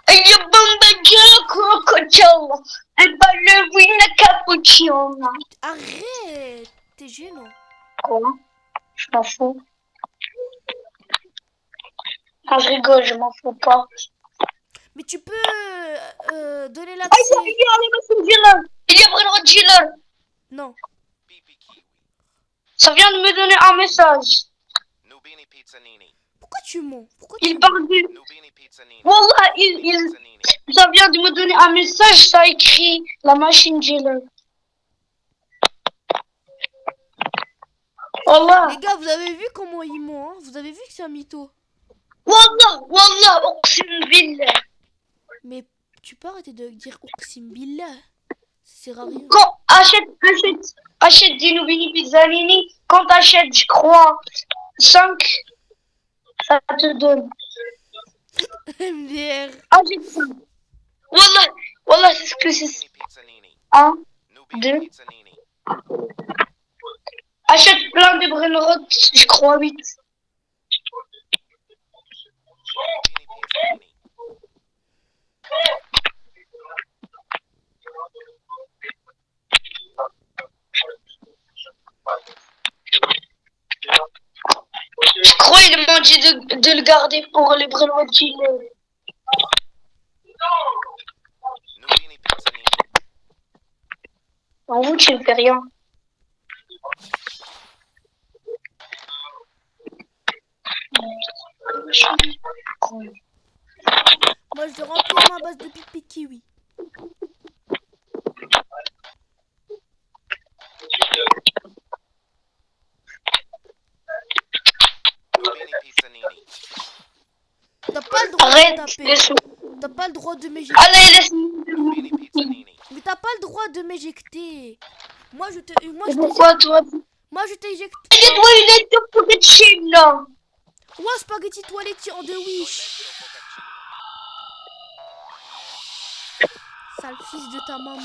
Il y a Bombadia Crocodile. Et pas le Wina Cappuccino. Arrête. T'es gênant. Quoi? Je m'en fous. Quand je rigole, je m'en fous pas. Mais tu peux donner Ah, l'accès. il y a les Messenger. Il y a Bruno Dealer. Non. Pipi Kiwi. Ça vient de me donner un message. Nubini Pizzanini. Pourquoi tu mens? Pourquoi tu Il mens? parle du... Nubini Pizzanini. Wallah, Pizzanini. ça vient de me donner un message, ça écrit la machine dealer. Wallah, Les gars, vous avez vu comment il ment, hein? Vous avez vu que c'est un mytho? wallah, Oxim Billah. Mais tu peux arrêter de dire Oxim Billah. Ça sert à rien. Quand achète des Nubini Pizzanini, quand t'achètes, je crois, 5, ça te donne. MDR. Achète ça. Wallah, c'est ce que c'est. Nubini Pizzanini. 1, Nubini Deux. Pizzanini. achète plein de Brenrod, je crois 8. Nubini Pizzanini. Je crois qu'il m'a dit de le garder pour les Brenrod qui Nubini Pizzanini. En vous, tu ne fais rien. Moi, je vais remplir ma base de pipi kiwi. Nubini Pizzanini. T'as pas le droit de Arrête, taper. laisse-moi. T'as pas le droit de m'éjecter. Allez, laisse-moi. Nubini Pizzanini. Mais t'as pas le droit de m'éjecter. Moi, je Et pourquoi toi? Moi, je t'éjecte. Aide-moi une aide pour le chine, là. Ouais, spaghetti toilette en deux wish. Sale fils de ta maman.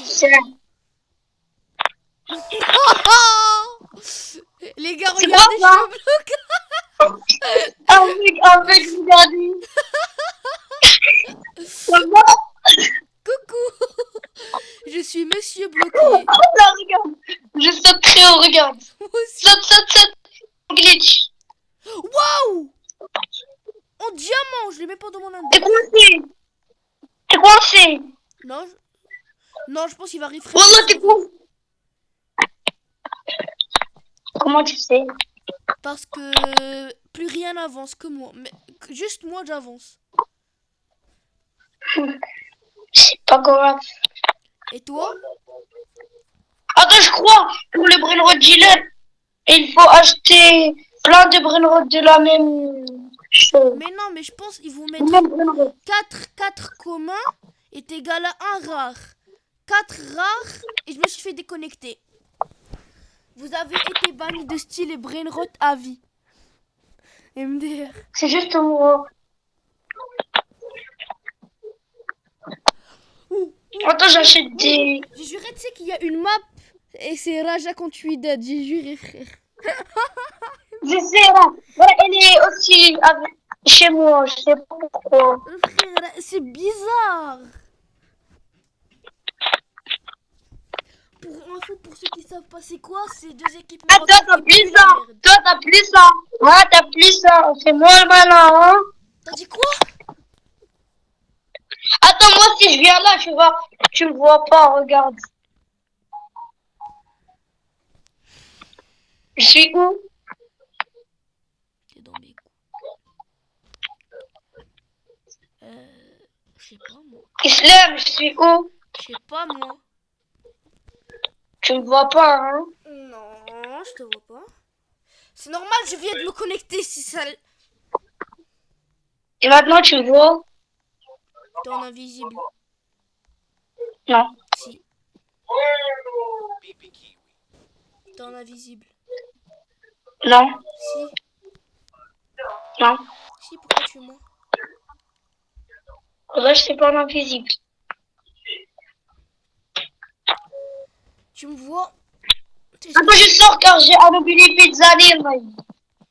Les gars, C'est regardez, quoi, ça? je me bloque. Avec, regardez. Ça va? Coucou. Je suis monsieur bloqué. Oh là, regarde. Je saute très haut, regarde. Moi aussi. Saute. Glitch. Waouh. En diamant, je l'ai même pas dans mon T'es index. coincé. T'es coincé. Non, non, je pense qu'il va refresh. Wallah, t'es coincé. Comment tu sais? Parce que plus rien n'avance que moi. Mais juste moi, j'avance. C'est pas grave. Et toi? Attends, je crois, pour le Brainrod Dealer, il faut acheter plein de Brainrod de la même chose. Mais non, mais je pense qu'ils vont Le mettre même Brainrod. 4 communs est égal à 1 rare. 4 rares et je me suis fait déconnecter. Vous avez été banni de style et brainrot à vie. MDR. C'est juste moi. Attends, j'achète des... J'ai juré, tu sais qu'il y a une map et c'est Raja contre Wydad. J'ai juré, frère. J'essaie, là. Voilà, elle est aussi chez moi, je sais pas pourquoi. Frère, c'est bizarre. Pour info, pour ceux qui savent pas c'est quoi, c'est deux équipes Ah, toi, marocaines t'as qui plus puent ça. la merde. Toi, t'as plus ça. Ouais, t'as plus ça. C'est moi le malin, hein. T'as dit quoi? Attends, moi, si je viens là, tu me vois pas, regarde. Je suis où? T'es dans mes coups. Je sais pas moi. Islam, je suis où? Je sais pas moi. Tu me vois pas, hein? Non, je te vois pas. C'est normal, je viens de me connecter si ça... Et maintenant, tu me vois? T'es en invisible. Non. Si, Pipi kiwi. t'es en invisible. Non. Si, Non. si, pourquoi tu mens? Là, je suis pas en invisible. Tu me vois? Attends, je sors car j'ai un Nubini Pizzanini, mec.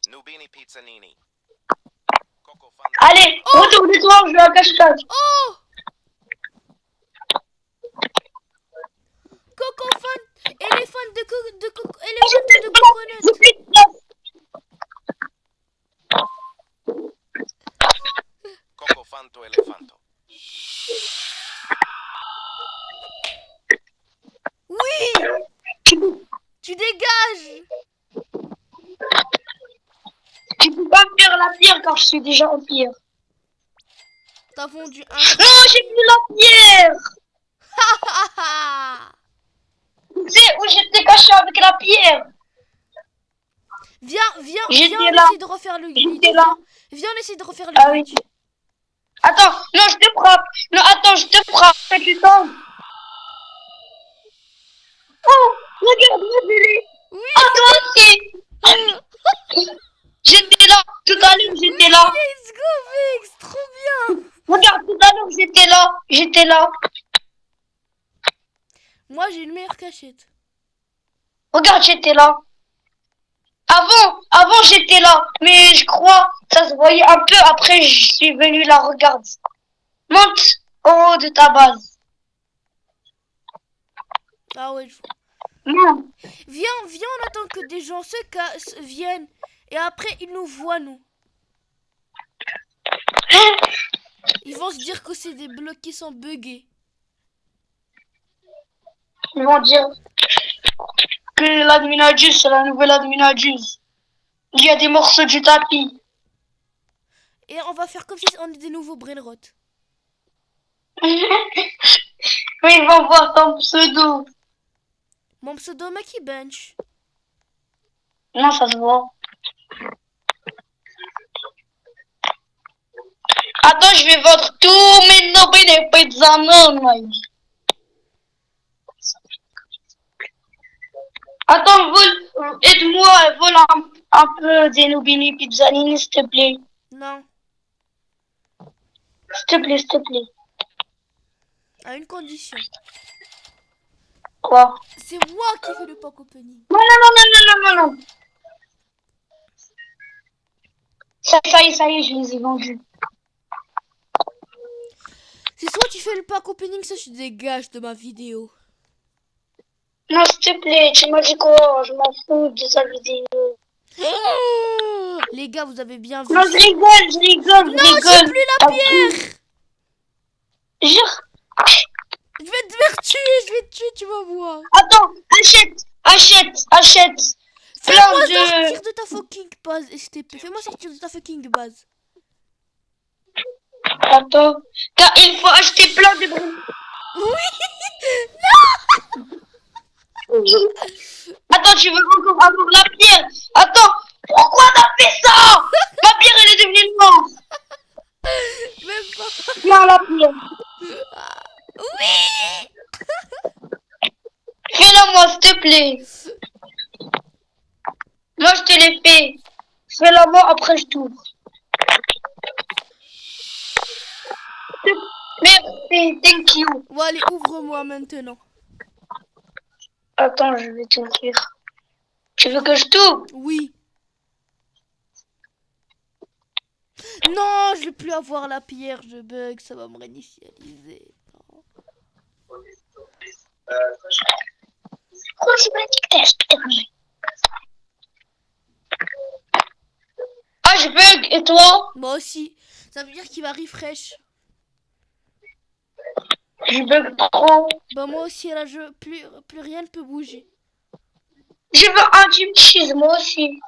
Nubini pizzanini. Coco Fanta. Allez, retourne de toi, je vais à cache-cache. Oh! Coco fan, éléphant de éléphant de coconut. Coco Fanto elefanto. Oui! Tu dégages! Tu peux pas me faire la pierre car je suis déjà en pierre. T'as vendu un... Non, j'ai plus la pierre. Ah! Tu sais où j'étais caché avec la pierre? Viens, J'étais on là. essaie de refaire le glitch. J'étais là. Viens, on essaie de refaire le Ah oui. glitch. Attends, non, je te frappe. Non, attends, je te frappe. Tu tombes. Oh, regarde, ma télé. Oui! Ah, toi aussi. J'étais là. Tout à l'heure, j'étais là. Let's go, Vix! Trop bien! Regarde, tout à l'heure, j'étais là. J'étais là. Moi, j'ai une meilleure cachette. Regarde, j'étais là. Avant, j'étais là. Mais je crois, ça se voyait un peu. Après, je suis venu là. Regarde. Monte en haut de ta base. Ah ouais, je vois. Non. Viens, on attend que des gens se cassent, viennent. Et après, ils nous voient, nous. Ils vont se dire que c'est des blocs qui sont buggés. Ils vont dire que l'adminadjus, c'est la nouvelle adminadjus. Il y a des morceaux du tapis. Et on va faire comme si on est des nouveaux brainrot. Oui, ils vont voir ton pseudo. Mon pseudo Maki Bench. Non, ça se voit. Attends, je vais vendre tous mes nobines et pizzanon. Attends, aide-moi, vole un peu des nobini pizzanini, s'il te plaît. Non, S'il te plaît, s'il te plaît. à une condition. Quoi? C'est moi qui fais le pack opening. Non, non, non, non, non, non, non. Ça y est, je les ai vendus. C'est soit tu fais le pack opening, soit tu dégages de ma vidéo. Non, s'il te plaît, tu m'as dit quoi? Je m'en fous de sa vidéo. Les gars, vous avez bien vu. Non, je rigole. Non, j'ai plus la pierre. Jure. Je vais te tuer, tu vas voir. Attends, achète. Fais-moi Plein sortir de ta fucking base, STP. Fais-moi sortir de ta fucking base. Attends, car il faut acheter plein de bruits. Oui. Attends, tu veux encore avoir la pierre? Attends, pourquoi t'as fait ça? Ma pierre, elle est devenue noire. Même pas. Non, la pierre. Oui. Fais-la moi, s'il te plaît. Moi, je te l'ai fait. Fais-la moi, après je t'ouvre. Merci, thank you. Bon, allez, ouvre-moi maintenant. Attends, je vais t'ouvrir. Tu veux que je t'ouvre? Oui. Non, je vais plus avoir la pierre, je bug, ça va me réinitialiser. Pourquoi tu m'as dit que t'as acheté? Ah, je bug, et toi? Moi aussi. Ça veut dire qu'il va refresh. Je bug trop. Bah moi aussi, là, plus rien ne peut bouger. Je veux un Jim Cheese, moi aussi.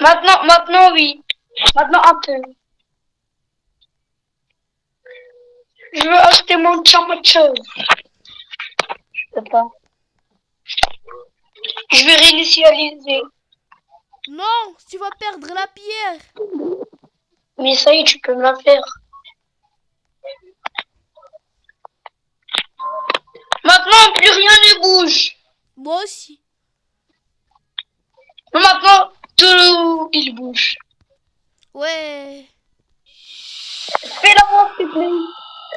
Maintenant, oui. Maintenant, un peu. Je veux acheter mon chose. Je peux pas. Je vais réinitialiser. Non, tu vas perdre la pierre. Mais ça y est, tu peux me la faire. Maintenant, plus rien ne bouge. Moi aussi. Maintenant, tout, il bouge. Ouais. Fais-la moi, s'il te plaît.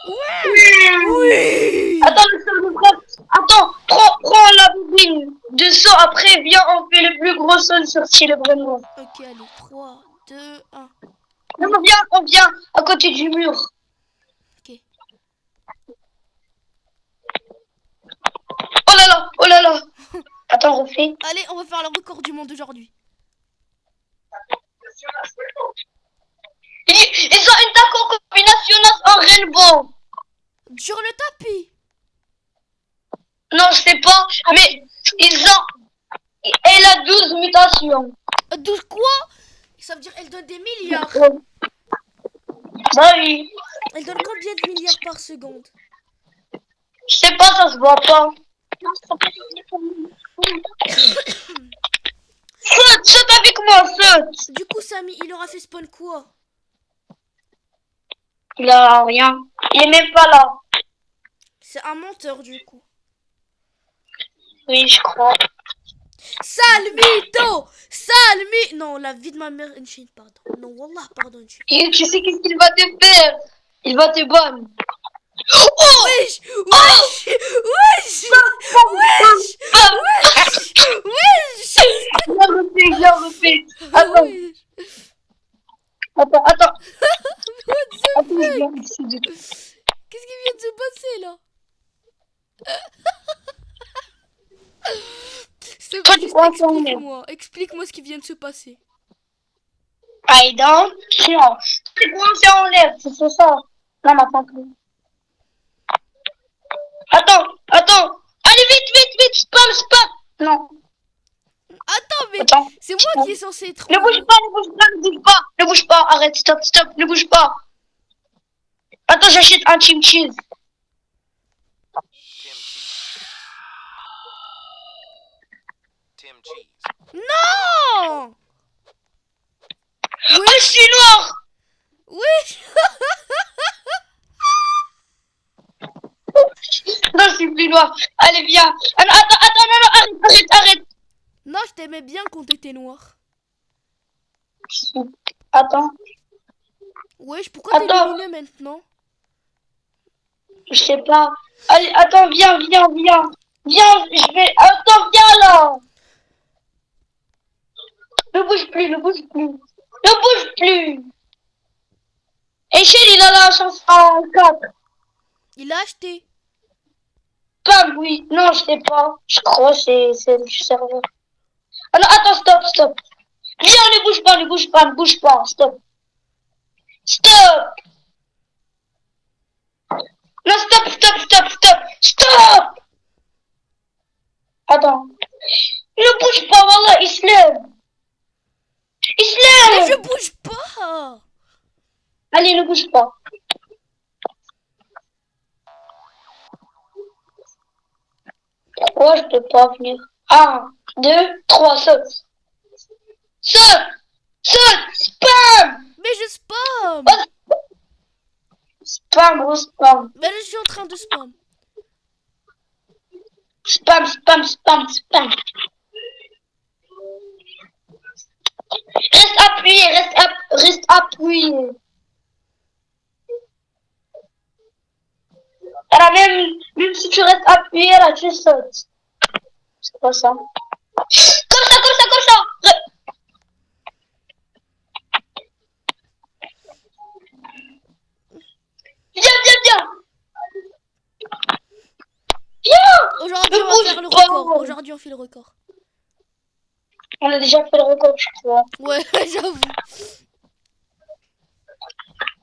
Oui. Attends, le saut de frappe. Attends, prends la bobine de saut. Après, viens, on fait le plus gros saut sur Celebrano. Ok, allez, 3, 2, 1. On vient à côté du mur. Ok. Oh là là, oh là là. Attends, refais. Allez, on va faire le record du monde aujourd'hui. Ils ont une taco combination en rainbow. Sur le tapis. Non, je sais pas, mais ils ont... Elle a 12 mutations. 12 quoi? Ça veut dire elle donne des milliards. Bah oui. Elle donne combien de milliards par seconde? Je sais pas, ça se voit pas. Saute avec moi, saute. Du coup, Samy, il aura fait spawn quoi? Il a rien. Il est même pas là. C'est un menteur, du coup. Oui, je crois. Sale mytho! Sale mytho! Non, la vie de ma mère, Inchine, pardon. Non, Wallah, pardon, Inchine. Et tu sais qu'est-ce qu'il va te faire? Il va te ban. Oh! Wesh! Wesh! Wesh! Wesh! Wesh! Wesh! Il a refait. Attends, Wesh! attends. What the Attends, je fuck? viens ici de... Qu'est-ce qui vient de se passer, là? S'il te Toi, plaît, tu juste crois qu'on est... explique-moi ce qui vient de se passer. I don't know. C'est pour me faire en l'air, c'est ça. Non, maintenant plus. Attends. Allez, vite, spam. Non, Attends, mais attends. c'est moi qui est censé être... Ne bouge pas. Arrête, stop, ne bouge pas. Attends, j'achète un Team Cheese. Tim Cheese. Non! Oui, je suis noir. Oui! Non, je suis plus noir. Allez, viens. Attends, non, arrête. Non, je t'aimais bien quand t'étais noir. Attends, Wesh, pourquoi t'es Attends. lumineux maintenant? je sais pas. Allez, attends, viens. Viens, je vais... Attends, viens là. Ne bouge plus. Echelle, il a la chance en 4. Il a acheté. Pas oui. Non, je sais pas. Je crois que c'est le serveur. Ah non, attends, stop. Viens, ne bouge pas. Stop. Non, stop. Attends. Ne bouge pas, voilà, il se lève. Mais je bouge pas! Allez, ne bouge pas. Pourquoi je peux pas venir? 1, 2, 3, saute. Spam. Mais je spam! Spam. Mais là, je suis en train de spam. Spam. Reste appuyé. même si tu restes appuyé là, tu sautes. C'est pas ça. Comme ça, comme ça, comme ça. Viens, viens, viens. Viens. Aujourd'hui, Ne on va bouge faire le pas. record. Aujourd'hui, on fait le record. On a déjà fait le record, je crois. Ouais, j'avoue.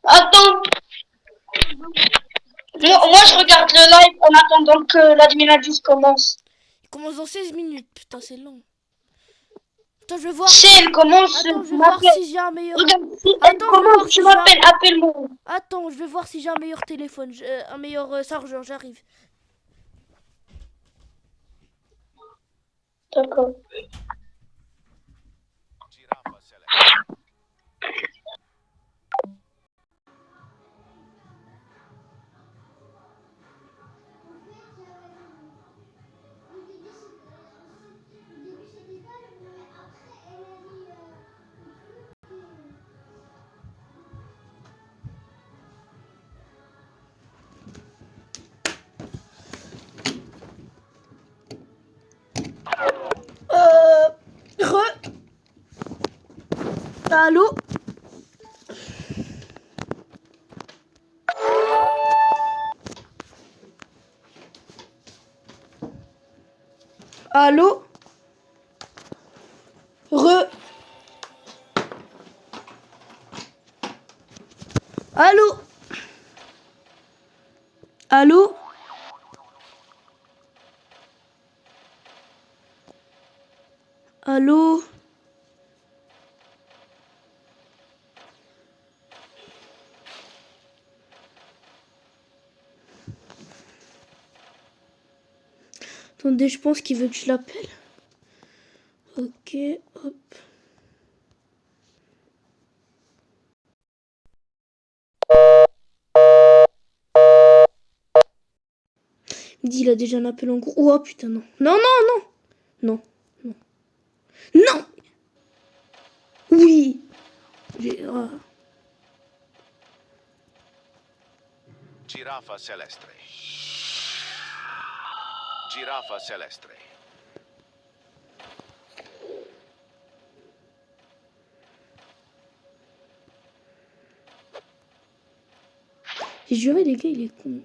Attends. Moi, je regarde le live en attendant que l'adminadus commence. Il commence dans 16 minutes. Putain, c'est long. Attends, je vais voir. Si elle commence, Attends, je tu vais voir m'appelles. si j'ai un meilleur. Regarde, si elle Attends, je vais voir commence, si tu j'ai un- m'appelles, appelle-moi. Attends, je vais voir si j'ai un meilleur téléphone. Un meilleur chargeur, j'arrive. D'accord. Giraffa celeste. Allô? Allô? Allô? Allô? Allô? Attendez, je pense qu'il veut que je l'appelle. Ok, hop. Il me dit, il a déjà un appel en cours. Oh putain, non. Non, non, non. Non, non. Non! Oui! Ah. Giraffa celeste. Giraffa celeste. J'ai juré, les gars, il est con.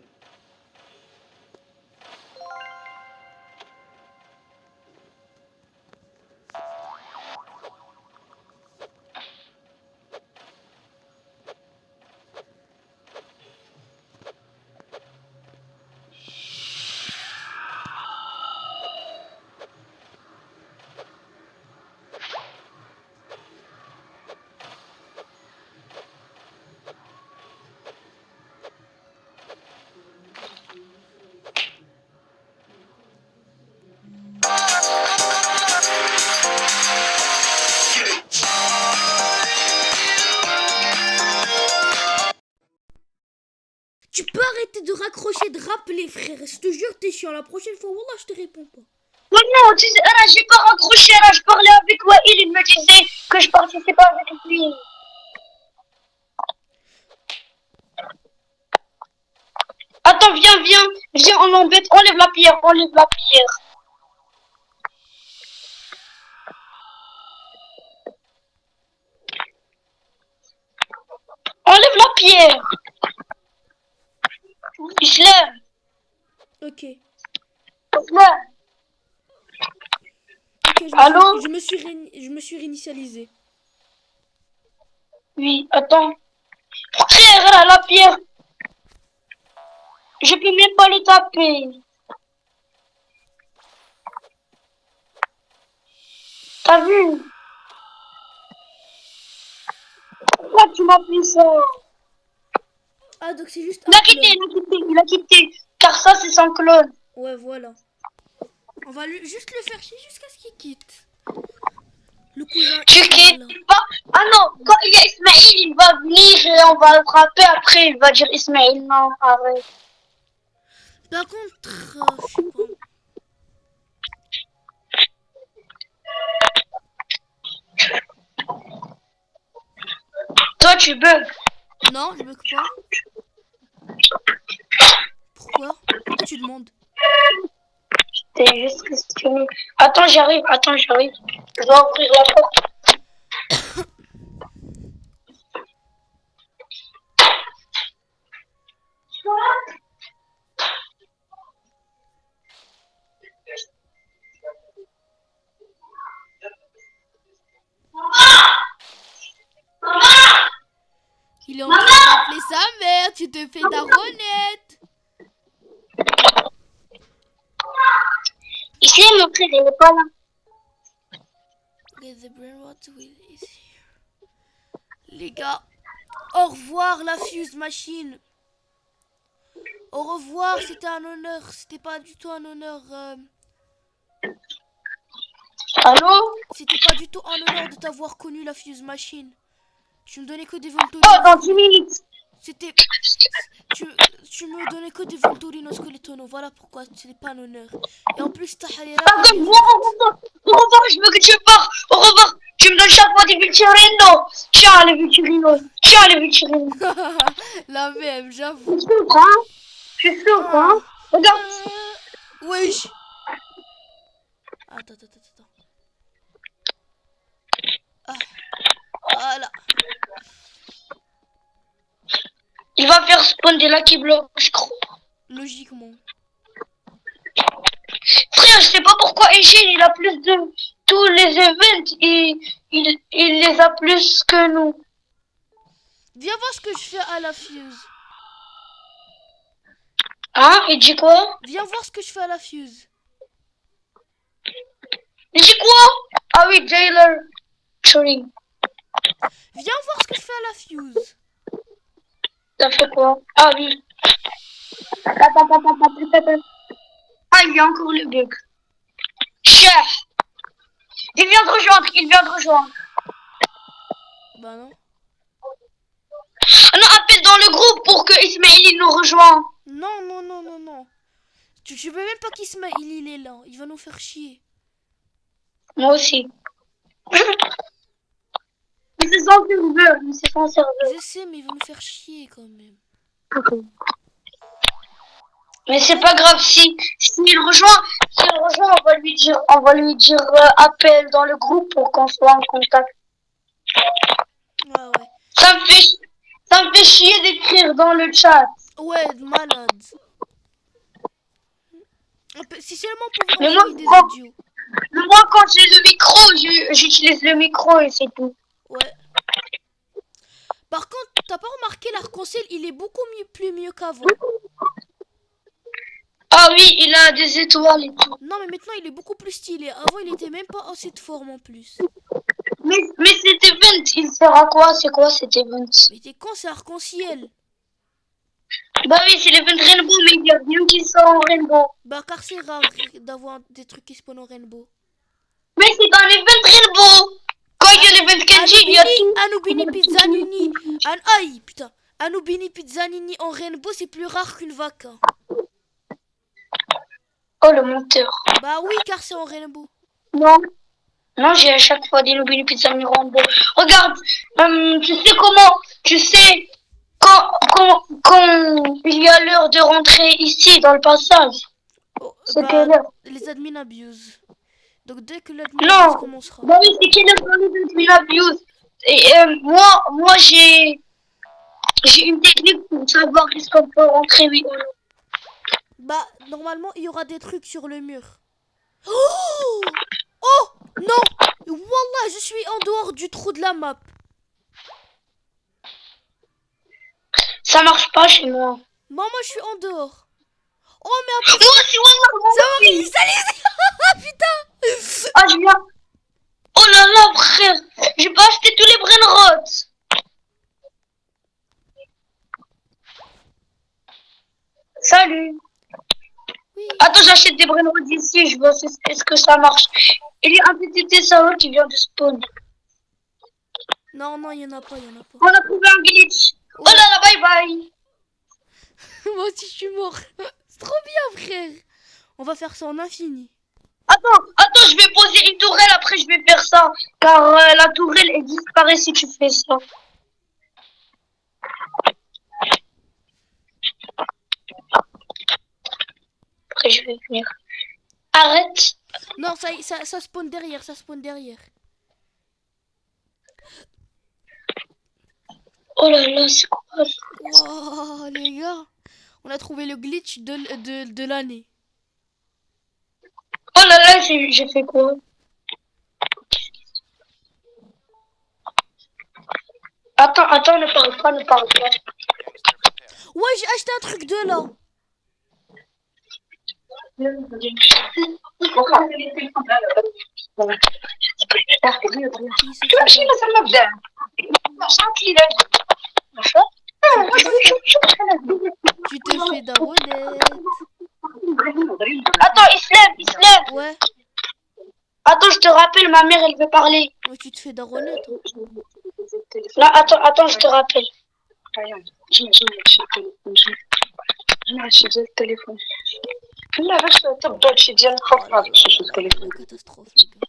Tu peux arrêter de raccrocher, de rappeler, frère. Je te jure, t'es chiant. La prochaine fois, wallah, je te réponds pas. Oh non, tu sais, là, j'ai pas raccroché, là, je parlais avec Wael, il me disait que je participais pas avec lui. Attends, viens, viens, viens, on l'embête, enlève la pierre, enlève la pierre. Enlève la pierre. Islam, Ok. Islam. Ok, Allô? je me suis réinitialisé. Oui, attends. Frère, là, la pierre. Je peux même pas le taper. T'as vu? Pourquoi tu m'as fait ça? Ah, donc c'est juste Il a un quitté, clone. il a quitté. Car ça, c'est son clone. Ouais, voilà. On va juste le faire chier jusqu'à ce qu'il quitte. Le cousin. Tu quittes pas. Ah non, quand il y a Ismaël, il va venir et on va le frapper. Après, il va dire Ismaël, non, arrête. Par contre, je sais pas. Toi, tu bugs. Non, je bug pas. Pourquoi? tu demandes? T'es juste questionné. Attends, j'arrive. Je dois ouvrir la porte. Il est en train d'appeler sa mère, tu te fais daronette. Ici, mon frère, il est pas là. Get the brain rot wheel is here. Les gars, au revoir la fuse machine. Au revoir, c'était un honneur. C'était pas du tout un honneur. Allô? C'était pas du tout un honneur de t'avoir connu la fuse machine. Tu me donnais que des Volturinos. Oh, dans 10 minutes. C'était. Tu me donnais que des Volturinos Skeletono. Voilà pourquoi c'était pas un honneur. Et en plus, ta Halera. Attends, au revoir, je veux que tu pars. Au revoir. Tu me donnes chaque fois des Vulturino. Tiens, les Vulturino. La même, j'avoue. Je suis sûr, hein. Regarde. Wesh. Attends. Ah. Voilà. Il va faire spawn des Lucky Blocks, je crois. Logiquement. Frère, je sais pas pourquoi Echine, il a plus de tous les events, il les a plus que nous. Viens voir ce que je fais à la fuse. Hein? Il dit quoi? Viens voir ce que je fais à la fuse. Il dit quoi? Ah oui, Jailer. Sorry. Viens voir ce que je fais à la fuse. T'as fait quoi? Ah oui. Attends. Ah, il y a encore le bug. Chef! Il vient de rejoindre. Bah non. Non, appelle dans le groupe pour que Ismaël il nous rejoigne. Non. Tu veux même pas qu'Ismaël il est là. Il va nous faire chier. Moi aussi. Mais c'est son serveur. Je sais, mais il va nous faire chier quand même. Mais c'est pas grave s'il rejoint, on va lui dire appel dans le groupe pour qu'on soit en contact. Ouais. Ça me fait chier d'écrire dans le chat. Ouais, malade. Si seulement pour Mais envoyer des moi, idiots. Moi, quand j'ai le micro, j'utilise le micro et c'est tout. Ouais. Par contre, t'as pas remarqué l'arc-en-ciel, il est beaucoup mieux qu'avant. Ah oui, il a des étoiles et tout. Non, mais maintenant il est beaucoup plus stylé. Avant, il était même pas en cette forme en plus. Mais cet event, il sert à quoi? C'est quoi cet event? Mais t'es con, c'est arc-en-ciel. Bah oui, c'est l'event Rainbow, mais il y a rien qui sort en Rainbow. Bah, car c'est rare d'avoir des trucs qui spawnent en rainbow. Mais c'est dans l'event Rainbow. Quand il y a l'event Kenji, il y a tout. Anubini Pizzanini. Aïe, putain. Anubini Pizzanini en rainbow, c'est plus rare qu'une vaca. Oh, le monteur. Bah oui, car c'est en rainbow. Non, j'ai à chaque fois des Nobili Pizza Rainbow. Regarde, tu sais quand il y a l'heure de rentrer ici dans le passage. Oh, C'est bah, quelle heure? les admins abusent. Donc dès que l'admin Non. abuse commencera. Bah oui, c'est quelle heure dans les abuse. Et moi j'ai une technique pour savoir est-ce qu'on peut rentrer oui ou non. Bah, normalement, il y aura des trucs sur le mur. Oh non. Wallah, je suis en dehors du trou de la map. Ça marche pas chez moi. Moi, je suis en dehors. Oh, mais après... Moi aussi, Ça va, putain. Ah, je viens. Oh là là, frère. J'ai pas acheté tous les brainrots. Salut. Oui. Attends, j'achète des brainrots ici. Je vois est-ce que ça marche. Il y a un petit Tessauro qui vient de spawn. Non, il y en a pas. On a trouvé un glitch. Oh là là, bye bye. Moi aussi, je suis mort. C'est trop bien, frère. On va faire ça en infini. Attends, je vais poser une tourelle, après je vais faire ça. Car la tourelle, elle disparaît si tu fais ça. après je vais venir. Arrête. Non, ça spawn derrière, ça spawn derrière. Oh là là, c'est quoi ça? Wow, les gars, on a trouvé le glitch de l'année. Oh là là, j'ai fait quoi? Attends, ne parle pas. Ouais, j'ai acheté un truc de là. Tu te fais daronette. Attends, il se lève. Ouais, Attends, je te rappelle, ma mère, elle veut parler. mais tu te fais daronette. Hein. Là, attends, je te rappelle. Catastrophe, les gars.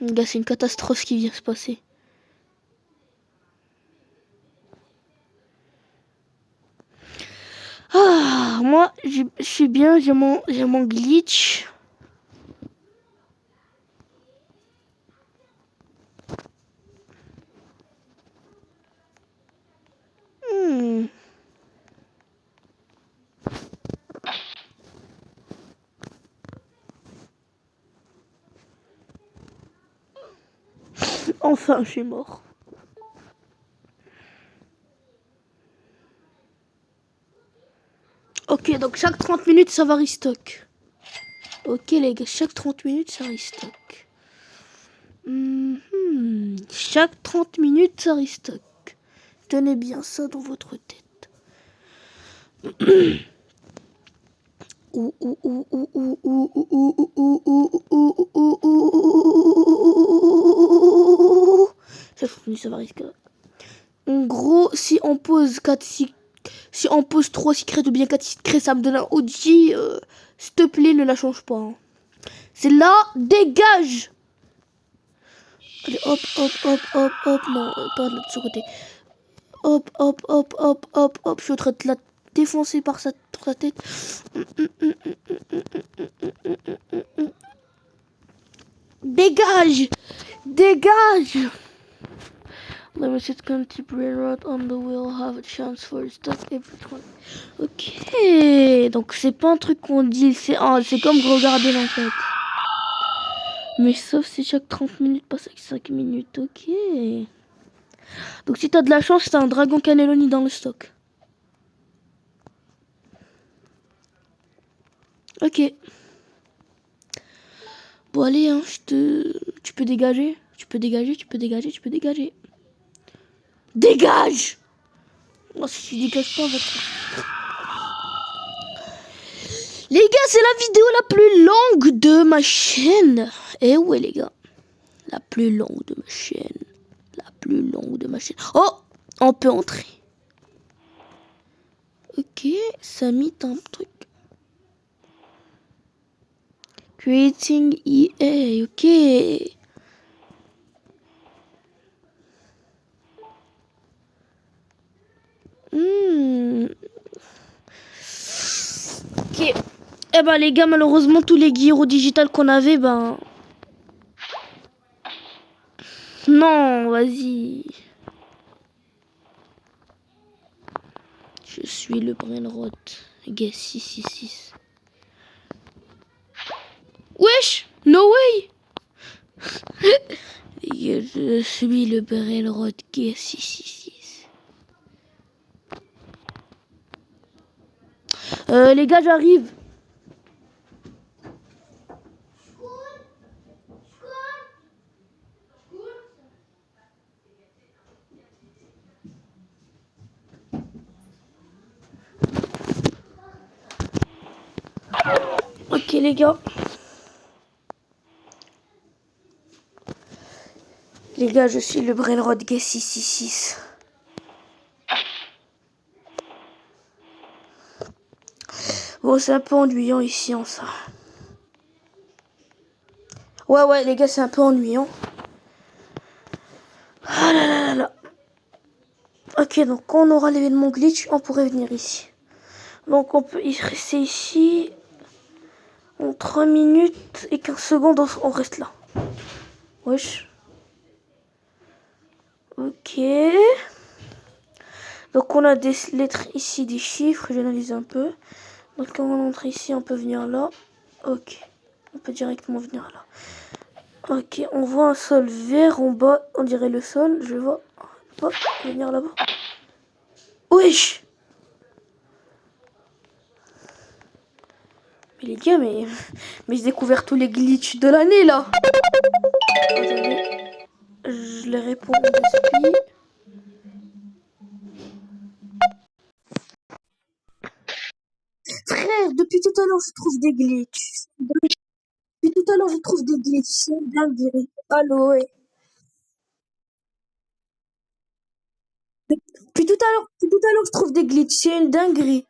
Les gars, c'est une catastrophe ce qui vient se passer. Ah, moi, je suis bien, j'ai mon glitch. Enfin, je suis mort. Ok, donc chaque 30 minutes, ça va restock. Ok, les gars, chaque 30 minutes, ça restock. Chaque 30 minutes, ça restock. Tenez bien ça dans votre tête. Ça va risquer. En gros, si on pose 3 secrets ou bien 4 secrets, ça me donne un OG. S'il te plaît, ne la change pas. Hein. C'est là, dégage. Allez, hop. Non, pas de ce côté. Hop. Je suis en train de la défoncer par sa tête. Dégage. Let me just keep brain rot on the wheel, have a chance for stuff every 20. Ok, donc c'est pas un truc qu'on dit, c'est comme regarder en fait. Mais sauf si chaque 30 minutes passe avec 5 minutes, ok. Donc si t'as de la chance, t'as un dragon cannelloni dans le stock. Ok. Bon allez, hein, tu peux dégager. Dégage! Oh, si tu dégages pas, votre... Les gars, c'est la vidéo la plus longue de ma chaîne. Eh ouais, les gars. La plus longue de ma chaîne. Oh! On peut entrer. Ok, ça mit un truc. Creating EA, ok. Ok. Eh ben les gars, malheureusement tous les gyros digital qu'on avait, ben... Non, vas-y. Je suis le brainrot. Guess 666. Wesh, no way. Je suis le brainrot Guess 666. Les gars, j'arrive. Ok les gars. Les gars, je suis le brainrot Guess 666. Bon, c'est un peu ennuyant ici en ça. Ouais, les gars, c'est un peu ennuyant. Ah là là. Ok, donc quand on aura l'événement glitch, on pourrait venir ici. Donc on peut y rester ici. En 3 minutes et 15 secondes, on reste là. Wesh. Ok. Donc on a des lettres ici, des chiffres. J'analyse un peu. Donc quand on entre ici, on peut venir là. Ok. On peut directement venir là. Ok, on voit un sol vert en bas. On dirait le sol. Je vois. Hop, venir là-bas. Wesh. Mais les gars, mais j'ai découvert tous les glitches de l'année là. Attendez. Je les réponds en despli. Frère, depuis tout à l'heure, je trouve des glitches. Depuis tout à l'heure, je trouve des glitches. C'est une dinguerie. Allô, ouais. Depuis tout à l'heure, je trouve des glitches. C'est une dinguerie.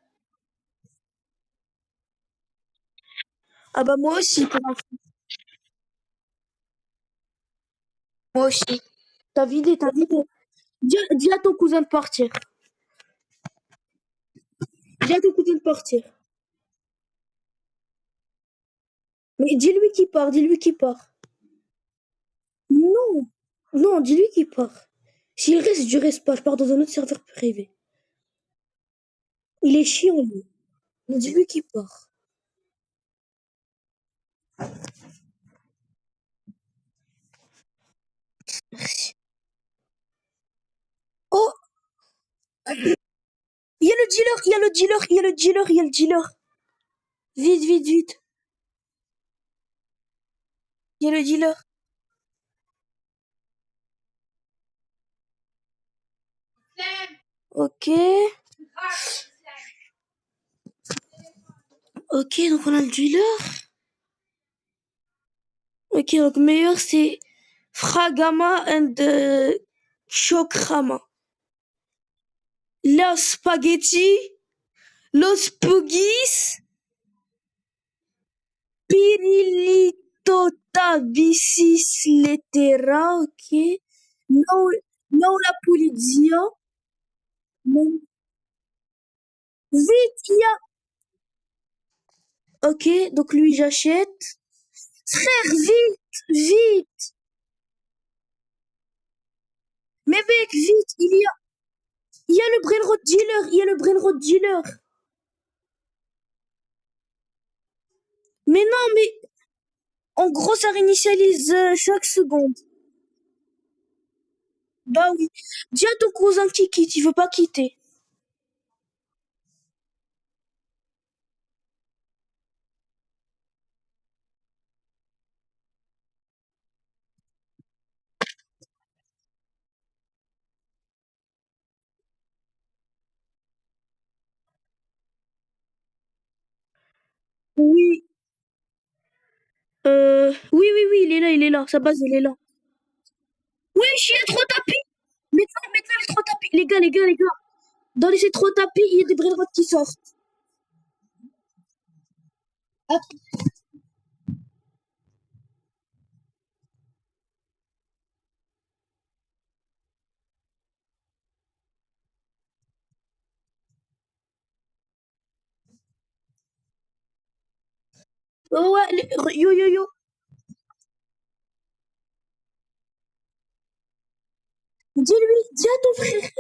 Ah bah moi aussi, pour un coup. Moi aussi. T'as vidé. Dis à ton cousin de partir. Dis à ton cousin de partir. Mais dis-lui qu'il part, dis-lui qu'il part. Non, non, dis-lui qu'il part. S'il reste, je reste pas. Je pars dans un autre serveur privé. Il est chiant, lui. Mais dis-lui qu'il part. Merci. Oh, il y a le dealer, il y a le dealer, il y a le dealer, il y a le dealer. Vite, vite, vite. Il y a le dealer. Ok. Ok, donc on a le dealer. Ok, donc meilleur c'est Fragama and Chokrama. Los spaghetti, los pugis, pirilitota bicis letera, ok. No, no la pulizia. No. Vite, il y a. Ok, donc lui j'achète. Frère, vite, vite. Mais mec, vite, il y a le Brainrot Dealer, il y a le Brainrot Dealer. Mais non, mais en gros, ça réinitialise chaque seconde. Bah oui. Dis à ton cousin qui quitte, il veut pas quitter. Oui. Oui, il est là, il est là. Sa base, elle est là. Oui, il y a trop tapis. Maintenant, les trop tapis. Les gars. Dans les trop tapis, il y a des brainrots qui sortent. Ah, oh ouais, yo, yo, yo. Dis à ton frère,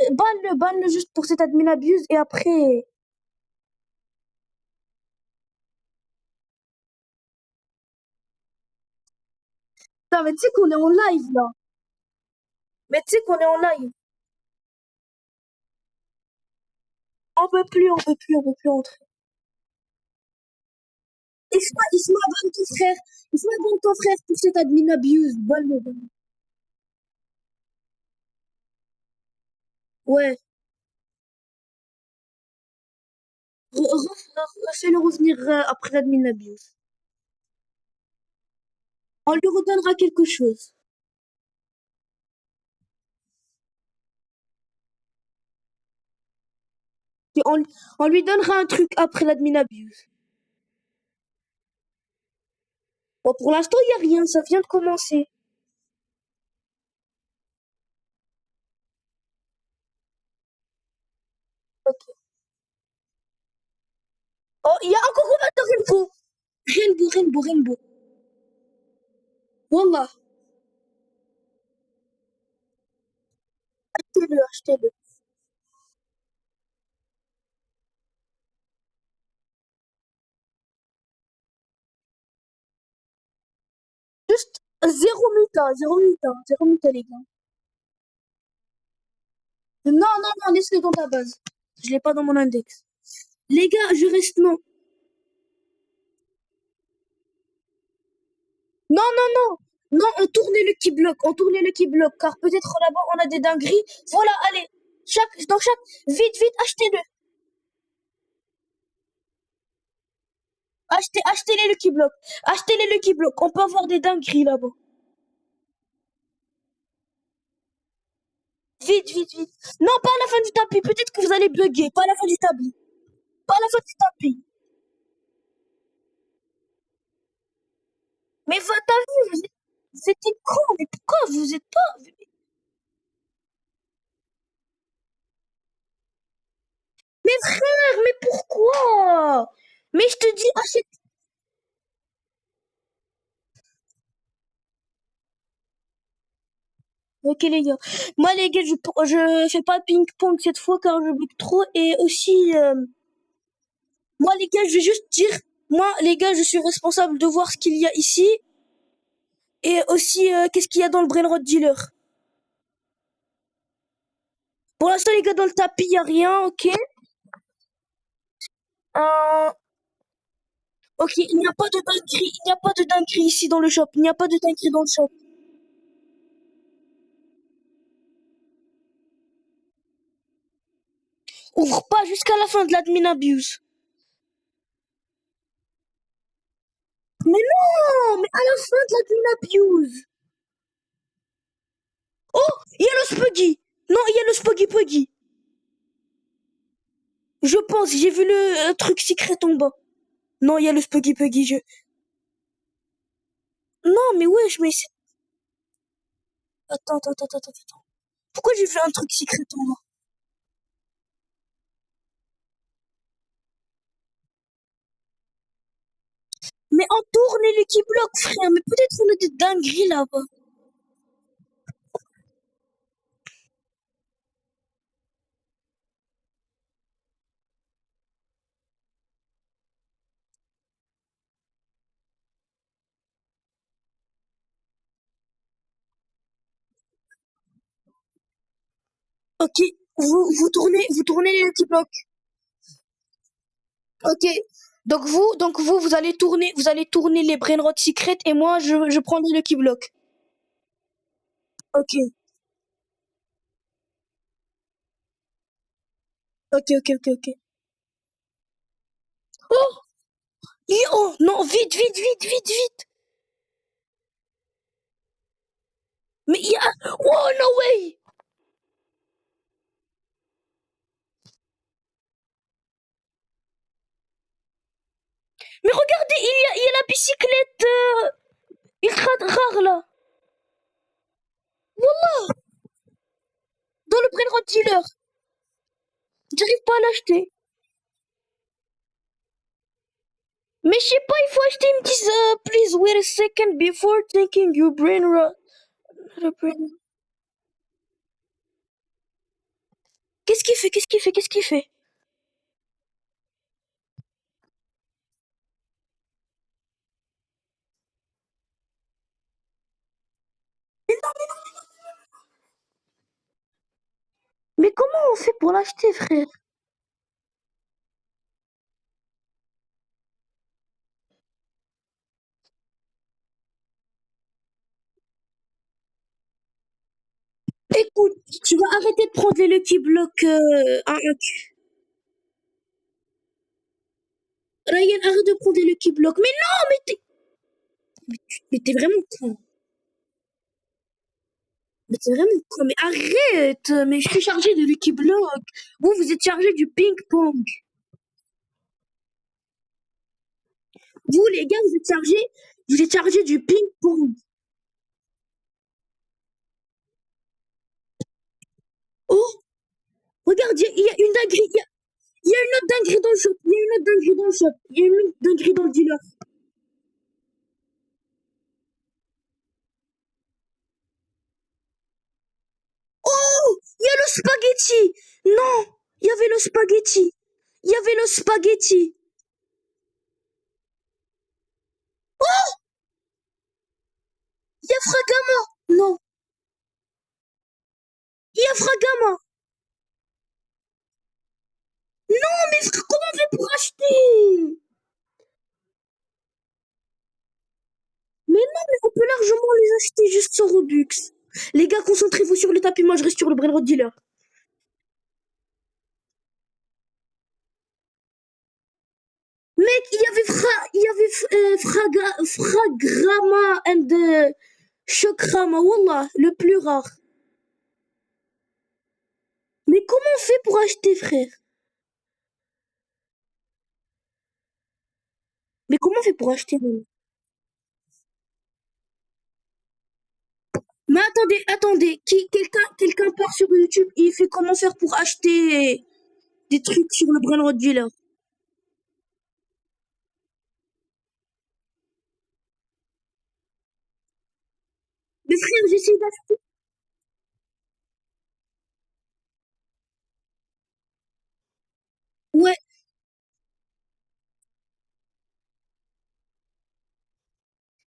banne-le juste pour cet admin abuse et après. Non, mais tu sais qu'on est en live là. Mais tu sais qu'on est en live. On peut plus entrer. Isma, banne ton frère. Isma, banne ton frère pour cet admin abuse. Banne-le, banne-le. Ouais. Refais-le revenir après l'admin abuse. On lui redonnera quelque chose. Et on lui donnera un truc après l'admin abuse. Bon, pour l'instant, il n'y a rien. Ça vient de commencer. Ok. Rainbow, Rainbow. Wallah, achetez-le, achetez-le. Juste zéro muta, zéro muta, les gars. Non, non, non, laisse-le dans ta base. Je l'ai pas dans mon index. Les gars, je reste non. Non, non, non. Non, on tourne le key block, on tourne le key block, car peut-être là-bas on a des dingueries. Voilà, allez. Dans chaque, vite, vite, achetez-le. Achetez-les le key block. Achetez-les le key block. On peut avoir des dingueries là-bas. Vite, vite, vite. Non, pas à la fin du tapis. Peut-être que vous allez bugger. Pas à la fin du tapis. Pas à la fin du tapis. Mais t'as vu, vous êtes con. Mais pourquoi vous êtes pas... Mais frère, mais pourquoi? Mais je te dis, achète. Ok les gars. Moi les gars, je fais pas ping-pong cette fois car je bug trop. Et aussi, moi les gars, je vais juste dire, moi les gars, je suis responsable de voir ce qu'il y a ici. Et aussi, qu'est-ce qu'il y a dans le Brainrot Dealer. Pour l'instant les gars, dans le tapis, y a rien, ok? Euh, ok, il n'y a pas de dinguerie, il n'y a pas de dinguerie ici dans le shop. Il n'y a pas de dinguerie dans le shop. Ouvre pas jusqu'à la fin de l'admin abuse. Mais non, mais à la fin de l'admin abuse. Oh, il y a le Spuggy. Non, il y a le Spuggy Puggy. Je pense, j'ai vu le truc secret en bas. Non, il y a le Spuggy Puggy. Non, mais wesh, mais c'est... Attends. Pourquoi j'ai fait un truc secret en bas? Mais entoure les Lucky Blocks, frère. Mais peut-être on a des dingueries là-bas. Ok, vous tournez les Lucky Blocks. Ok. Vous allez tourner les Brainrot Secret et moi, je prends les Lucky Blocks. Ok, ok. Oh, oh, non, vite. Mais il y a... Oh, no way! Mais regardez, il y a la bicyclette ultra rare là. Wallah, dans le Brainrot Dealer. J'arrive pas à l'acheter. Mais je sais pas, il faut acheter. Ils me disent, please wait a second before taking your Brainrot. Qu'est-ce qu'il fait? Mais comment on fait pour l'acheter, frère? Écoute, tu vas arrêter de prendre les Lucky Block 1. Ryan, arrête de prendre les Lucky Block. Mais non, mais t'es vraiment con. Mais t'es vraiment con. Mais arrête. Mais je suis chargé de Lucky Block. Vous êtes chargé du ping-pong. Vous, les gars, vous êtes chargé du ping-pong. Oh, regarde, il y a une dinguerie. Il y a une autre dinguerie dans le shop. Il y a une autre dinguerie dans le shop. Il y a une autre dinguerie dans le dealer. a le spaghetti. Non, il y avait le spaghetti. Il y avait le spaghetti. Il y a Fragama. Non, il y a Fragama. Non, mais frère, comment on fait pour acheter? Mais non, mais on peut largement les acheter juste sur Robux. Les gars, concentrez-vous sur le tapis, moi je reste sur le Brainrot Dealer. Mec, il y avait Fragrama and Chokrama, Wallah, le plus rare. Mais comment on fait pour acheter, frère? Mais comment on fait pour acheter, même? Mais attendez, quelqu'un part sur YouTube et il fait comment faire pour acheter des trucs sur le Brainrot Dealer. Mais frère, j'essaie d'acheter. Ouais,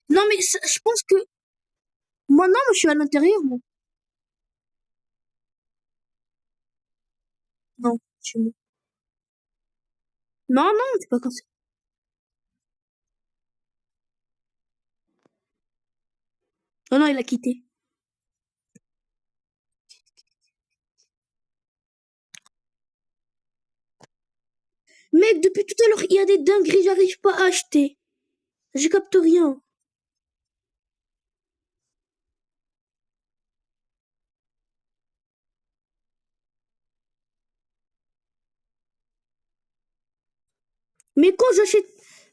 non mais je pense que moi non, moi je suis à l'intérieur, moi. Non, chez moi. Non, non, c'est pas comme ça. Non, non, il a quitté. Mec, depuis tout à l'heure, il y a des dingueries, j'arrive pas à acheter. Je capte rien. Mais quand j'achète...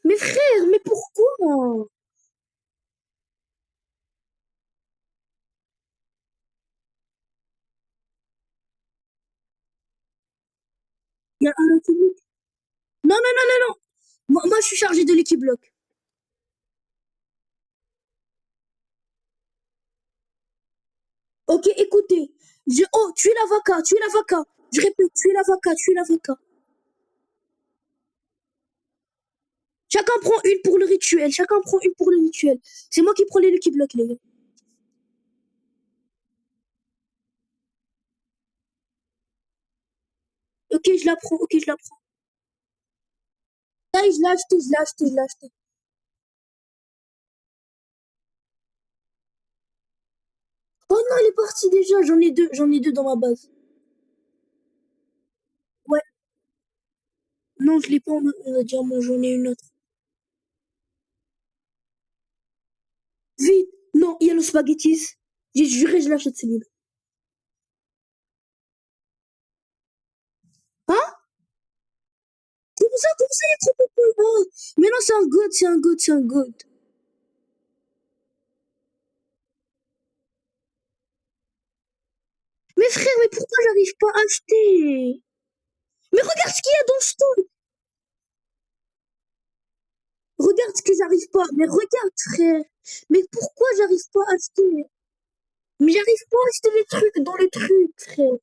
Mais frère, mais pourquoi? Il y a un Lucky. Non, non, non, non, non. Moi, je suis chargé de Lucky Block. Ok, écoutez. Oh, tuez la vaca, tuez la vaca. Je répète, tuez la vaca, tuez la vaca. Chacun prend une pour le rituel, chacun prend une pour le rituel. C'est moi qui prends les Lucky Blocks, les gars. Ok, je la prends, ok, je la prends. Ça y est, je l'ai acheté, je l'ai acheté, je l'ai acheté. Oh non, elle est partie déjà, j'en ai deux dans ma base. Ouais, non, je l'ai pas en a diamant, j'en ai une autre. Vite! Non, il y a le spaghettis. J'ai juré, je l'achète celui-là. Hein? Comme ça, il est trop peu. Oh. Mais non, c'est un god, c'est un god, c'est un god. Mais frère, mais pourquoi j'arrive pas à acheter? Mais regarde ce qu'il y a dans le store. Regarde ce que j'arrive pas. Mais regarde, frère. Mais pourquoi j'arrive pas à acheter? Mais j'arrive pas à acheter les trucs dans les trucs, frère.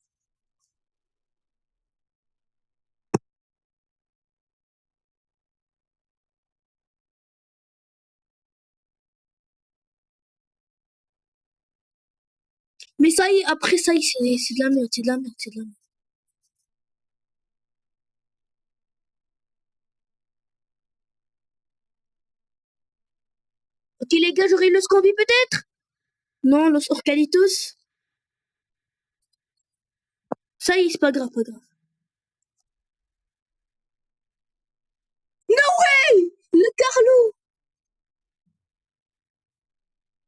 Mais ça y est, après ça y est, c'est de la merde, c'est de la merde, c'est de la merde. Ok les gars, j'aurai le Scambi peut-être? Non, Los Orcalitos. Ça y est, c'est pas grave, pas grave. No way! Le Carlo!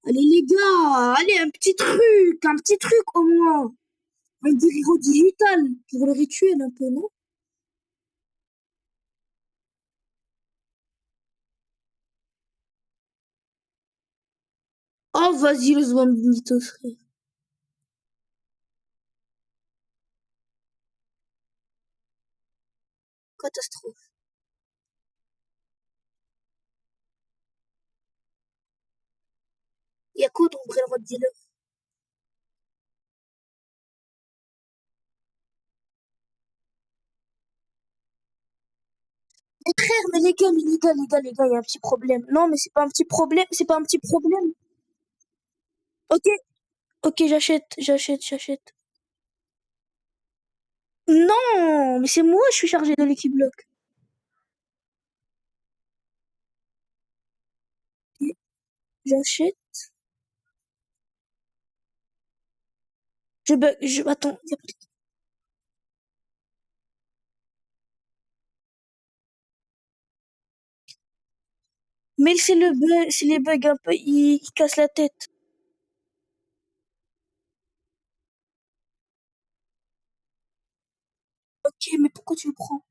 Allez les gars, allez, un petit truc au moins. Un héros digital pour le rituel un peu, non? Oh, vas-y, le Bambinito, frère. Catastrophe. Il y a quoi ton vrai droit de dealer? Mais frère, les gars, il y a un petit problème. Non, mais c'est pas un petit problème, c'est pas un petit problème. Ok, ok, j'achète. Non, mais c'est moi, je suis chargé de l'équipe bloc. Ok, j'achète. Attends. Mais c'est le bug, c'est les bugs un peu, ils cassent la tête. Ok, mais pourquoi tu le prends?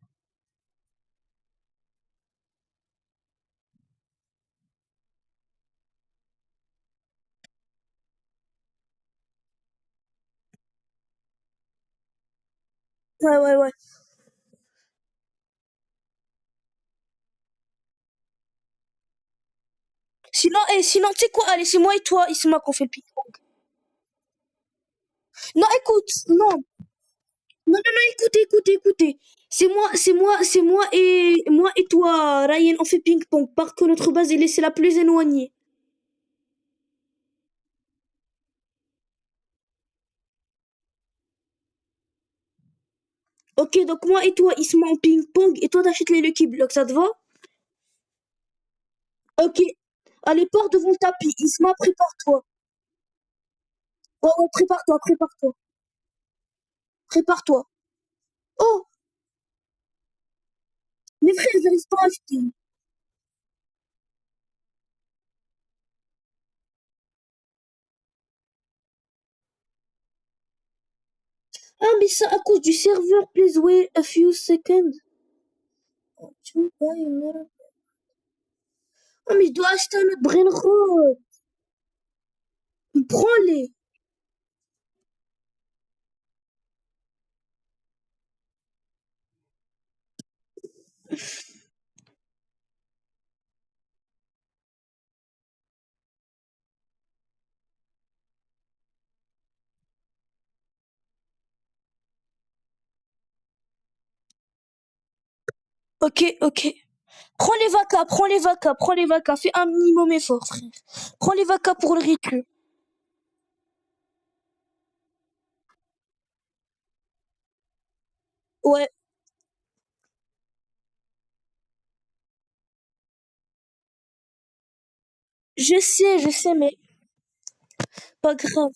Ouais. Sinon, tu sais quoi? Allez, c'est moi et toi, Isma, qu'on fait le ping-pong. Non, écoute, non, écoutez. C'est moi et toi, Ryan, on fait ping-pong. Par que notre base, elle est c'est la plus éloignée. Ok, donc moi et toi, Isma en ping-pong, et toi, t'achètes les Lucky Blocks, ça te va? Ok. Allez, pars devant le tapis. Isma, prépare-toi. Ouais, prépare-toi. Prépare-toi. Oh, mes frères, ils n'arrivent pas à acheter. Ah, mais ça, à cause du serveur, please wait a few seconds. Ah, mais je dois acheter un autre brain rot. Prends-les. Ok. Prends les vacas. Fais un minimum effort, frère. Prends les vacas pour le rythme. Ouais, je sais, mais pas grave.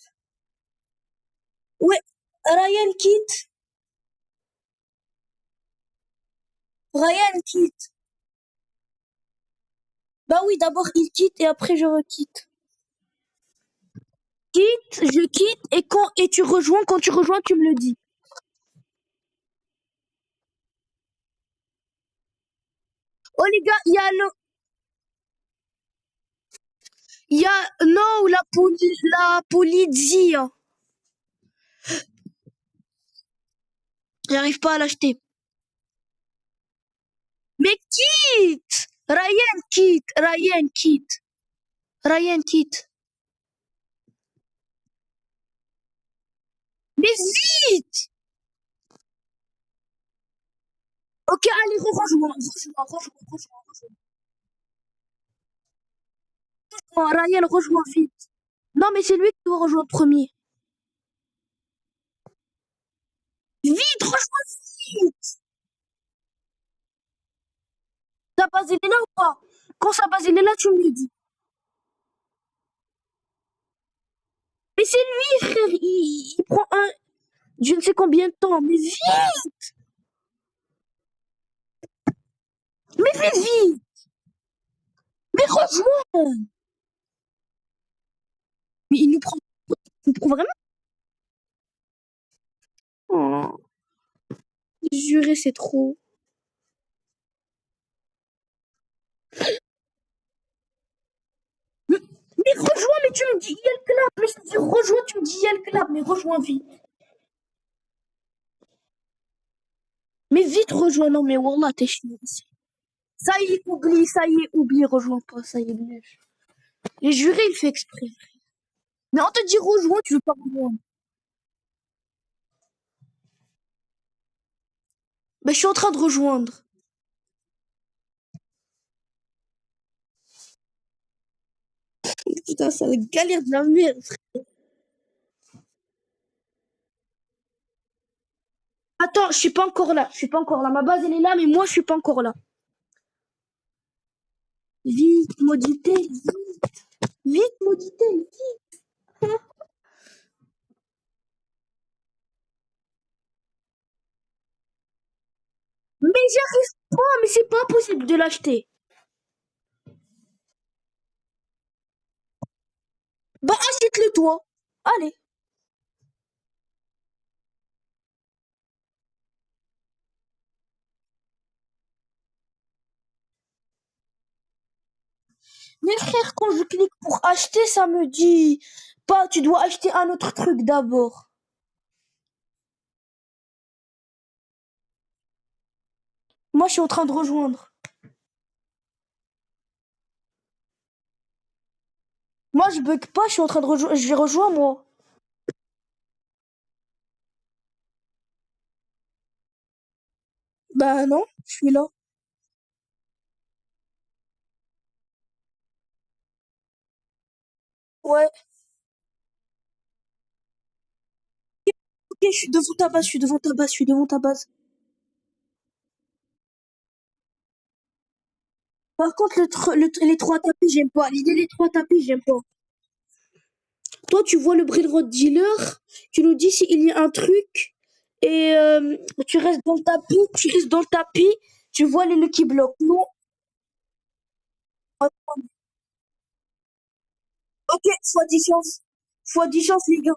Ouais, Ryan quitte. Ryan quitte. Bah oui, d'abord il quitte et après je requitte. Je quitte et tu rejoins. Quand tu rejoins, tu me le dis. Oh les gars, il y a non la police. J'arrive pas à l'acheter. Mais quitte! Ryan quitte. Mais vite! Ok, allez, rejoins. Ryan, rejoins vite. Non, mais c'est lui qui doit rejoindre premier. Vite, rejoins vite! Ta base, elle est là ou pas? Quand sa base, elle est là, tu me le dis. Mais c'est lui, frère. Il prend je ne sais combien de temps. Mais vite! Mais fais vite! Mais rejoins! Mais il nous prend vraiment. Oh, juré, c'est trop. Mais rejoins, mais tu me dis, il y a le club. Mais je te dis, rejoins, tu me dis, il y a le club. Mais rejoins vite. Mais vite, rejoins. Non, mais Wallah, t'es chiant ici. Ça y est, oublie, rejoins pas. Ça y est, blèche. Les jurés, il fait exprès. Mais on te dit rejoins, tu veux pas rejoindre. Mais je suis en train de rejoindre. Putain, c'est la galère de la merde. Attends, je suis pas encore là. Je suis pas encore là. Ma base, elle est là, mais moi, je suis pas encore là. Vite, Moditel, vite, Moditel. Mais j'arrive pas, mais c'est pas possible de l'acheter. Bah, achète-le toi. Allez. Mais frère, quand je clique pour acheter, ça me dit pas, tu dois acheter un autre truc d'abord. Moi, je suis en train de rejoindre. Moi, je bug pas, je suis en train de rejoindre. Je vais rejoindre, moi. Bah non, je suis là. Ouais. Ok, je suis devant ta base, je suis devant ta base, je suis devant ta base. Par contre, les trois tapis, j'aime pas. L'idée des trois tapis, j'aime pas. Toi, tu vois le Brainrod Dealer, tu nous dis s'il y a un truc, et tu restes dans le tapis, tu restes dans le tapis, tu vois les Lucky Blocks. Non, ok, fois 10 chances. Fois 10 chances, les gars.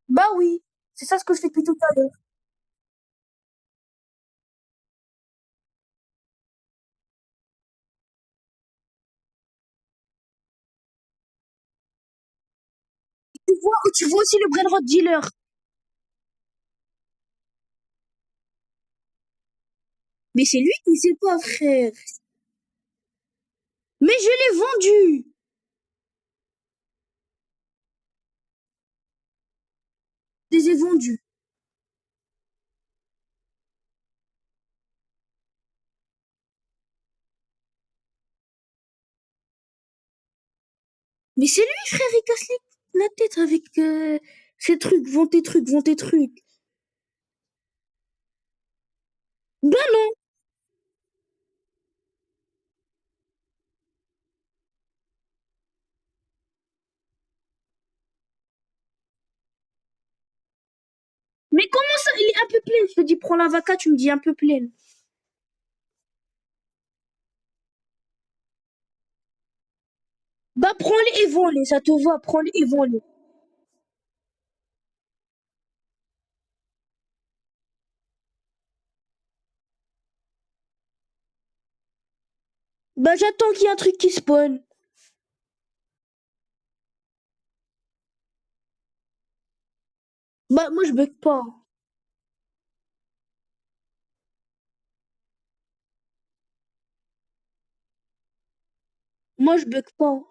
Bah oui, c'est ça ce que je fais depuis tout à l'heure. Tu vois aussi le Brainrod Dealer. Mais c'est lui qui sait pas, frère. Mais je l'ai vendu. Je les ai vendus. Mais c'est lui, frère, il casse la tête avec ces trucs, vends tes trucs, vends tes trucs. Ben non. Mais comment ça, il est un peu plein. Je te dis, prends la vaca, tu me dis un peu pleine. Bah prends-les et vends-les, ça te va, prends-les et vends-les. Bah j'attends qu'il y ait un truc qui spawn. Bah moi je bug pas. Moi je bug pas.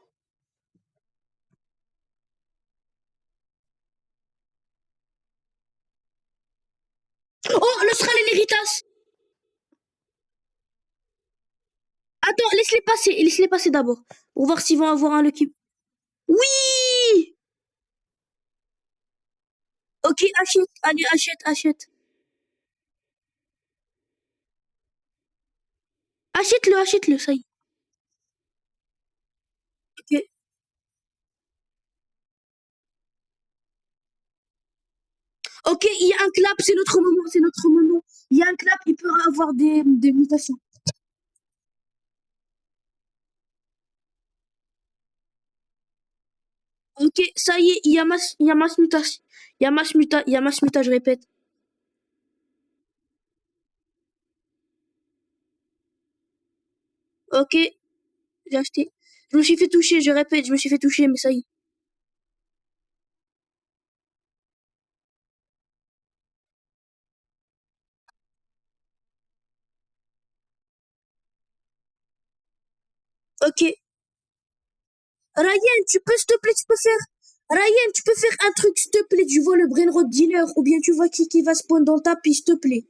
Oh, l'Austral et l'Héritas. Attends, laisse-les passer d'abord. Pour voir s'ils vont avoir un Lucky. Oui! Ok, achète, allez, achète, achète. Achète-le, achète-le, ça y est. Ok. Ok, il y a un clap, c'est notre moment, c'est notre moment. Il y a un clap, il peut avoir des mutations. Ok, ça y est, il y a masse mutation. Il y a masse muta, je répète. Ok, j'ai acheté. Je me suis fait toucher, je répète, je me suis fait toucher, mais ça y est. Ok. Ryan, tu peux, s'il te plaît, tu peux faire. Ryan, tu peux faire un truc, s'il te plaît. Tu vois le Brainrod Dealer, ou bien tu vois qui va spawn dans le tapis, s'il te plaît.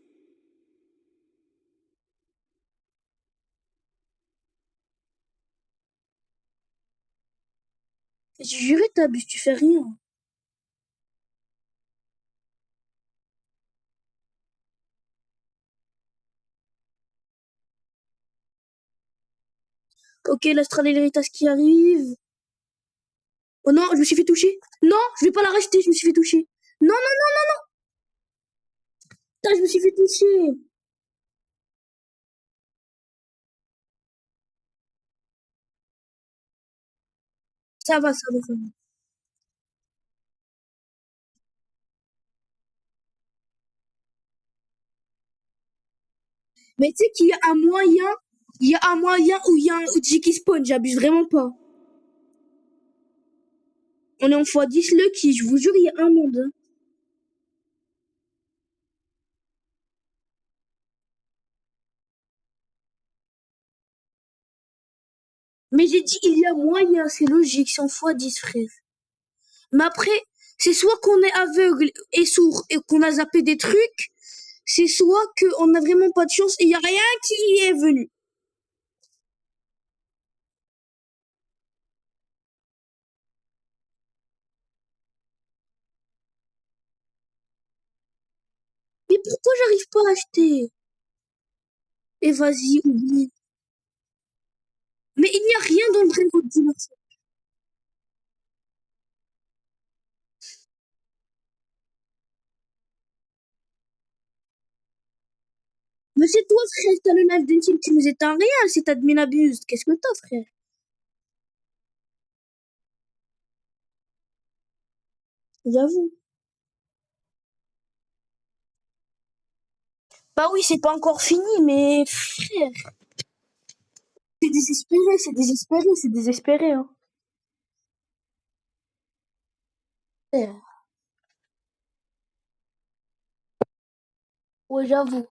jure, t'abuses, tu fais rien. Ok, l'Astral Héritage qui arrive. Oh non, je me suis fait toucher. Non, je vais pas la racheter, je me suis fait toucher. Non, non, non, putain, je me suis fait toucher. Ça va, ça va, ça va. Mais tu sais qu'il y a un moyen, il y a un moyen où il y a un Uji qui spawn, j'abuse vraiment pas. On est en x10 Lucky, je vous jure, il y a un monde, hein. Mais j'ai dit il y a moyen, c'est logique, c'est en x10 frère. Mais après, c'est soit qu'on est aveugle et sourd et qu'on a zappé des trucs, c'est soit qu'on a vraiment pas de chance et il y a rien qui y est venu. Mais pourquoi j'arrive pas à acheter? Et vas-y, oublie. Mais il n'y a rien dans le Brainrot Dimension. Mais c'est toi, frère, t'as le live d'une team qui nous éteint rien, c'est admin abuse. Qu'est-ce que t'as, frère? J'avoue. Bah oui, c'est pas encore fini, mais frère, c'est désespéré, c'est désespéré, c'est désespéré, hein. Frère. Ouais, j'avoue.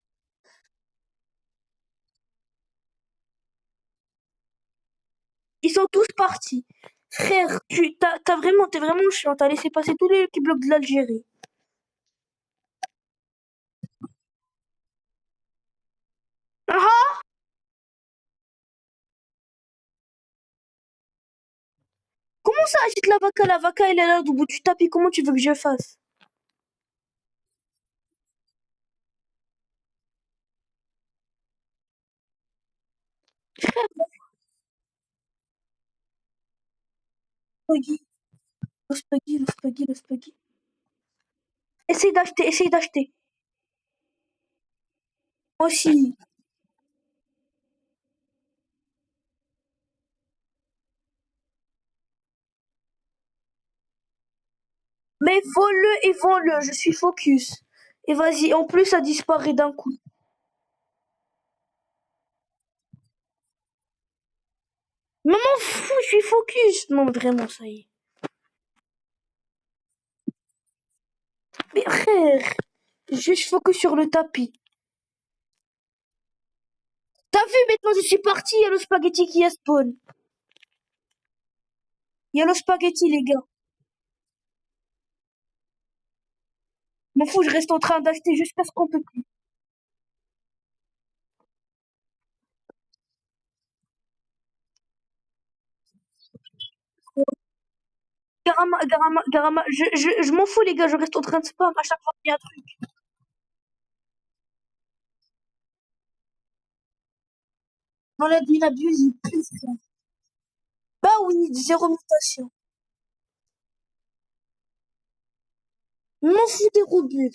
Ils sont tous partis. Frère, t'es vraiment chiant. T'as laissé passer tous les petits blocs de l'Algérie. Ah, comment ça, agite la vaca? La vaca, elle est là au bout du tapis. Comment tu veux que je fasse? Spaggy, le spaggy, le spaggy, le spaggy. Essaye d'acheter, essaye d'acheter. Moi aussi. Mais vole-le et vends-le. Je suis focus. Et vas-y, en plus, ça disparaît d'un coup. Mais m'en fous, je suis focus. Non, vraiment, ça y est. Mais frère, je suis focus sur le tapis. T'as vu, maintenant, je suis parti. Il y a le spaghetti qui est spawn. Il y a le spaghetti, les gars. M'en fous, je reste en train d'acheter jusqu'à ce qu'on peut plus. Garama, Garama, Garama, je m'en fous, les gars, je reste en train de spam à chaque fois qu'il y a un truc. Dans la vie, l'abuse, il pue, frère. Bah oui, zéro mutation. M'en fous des Robux.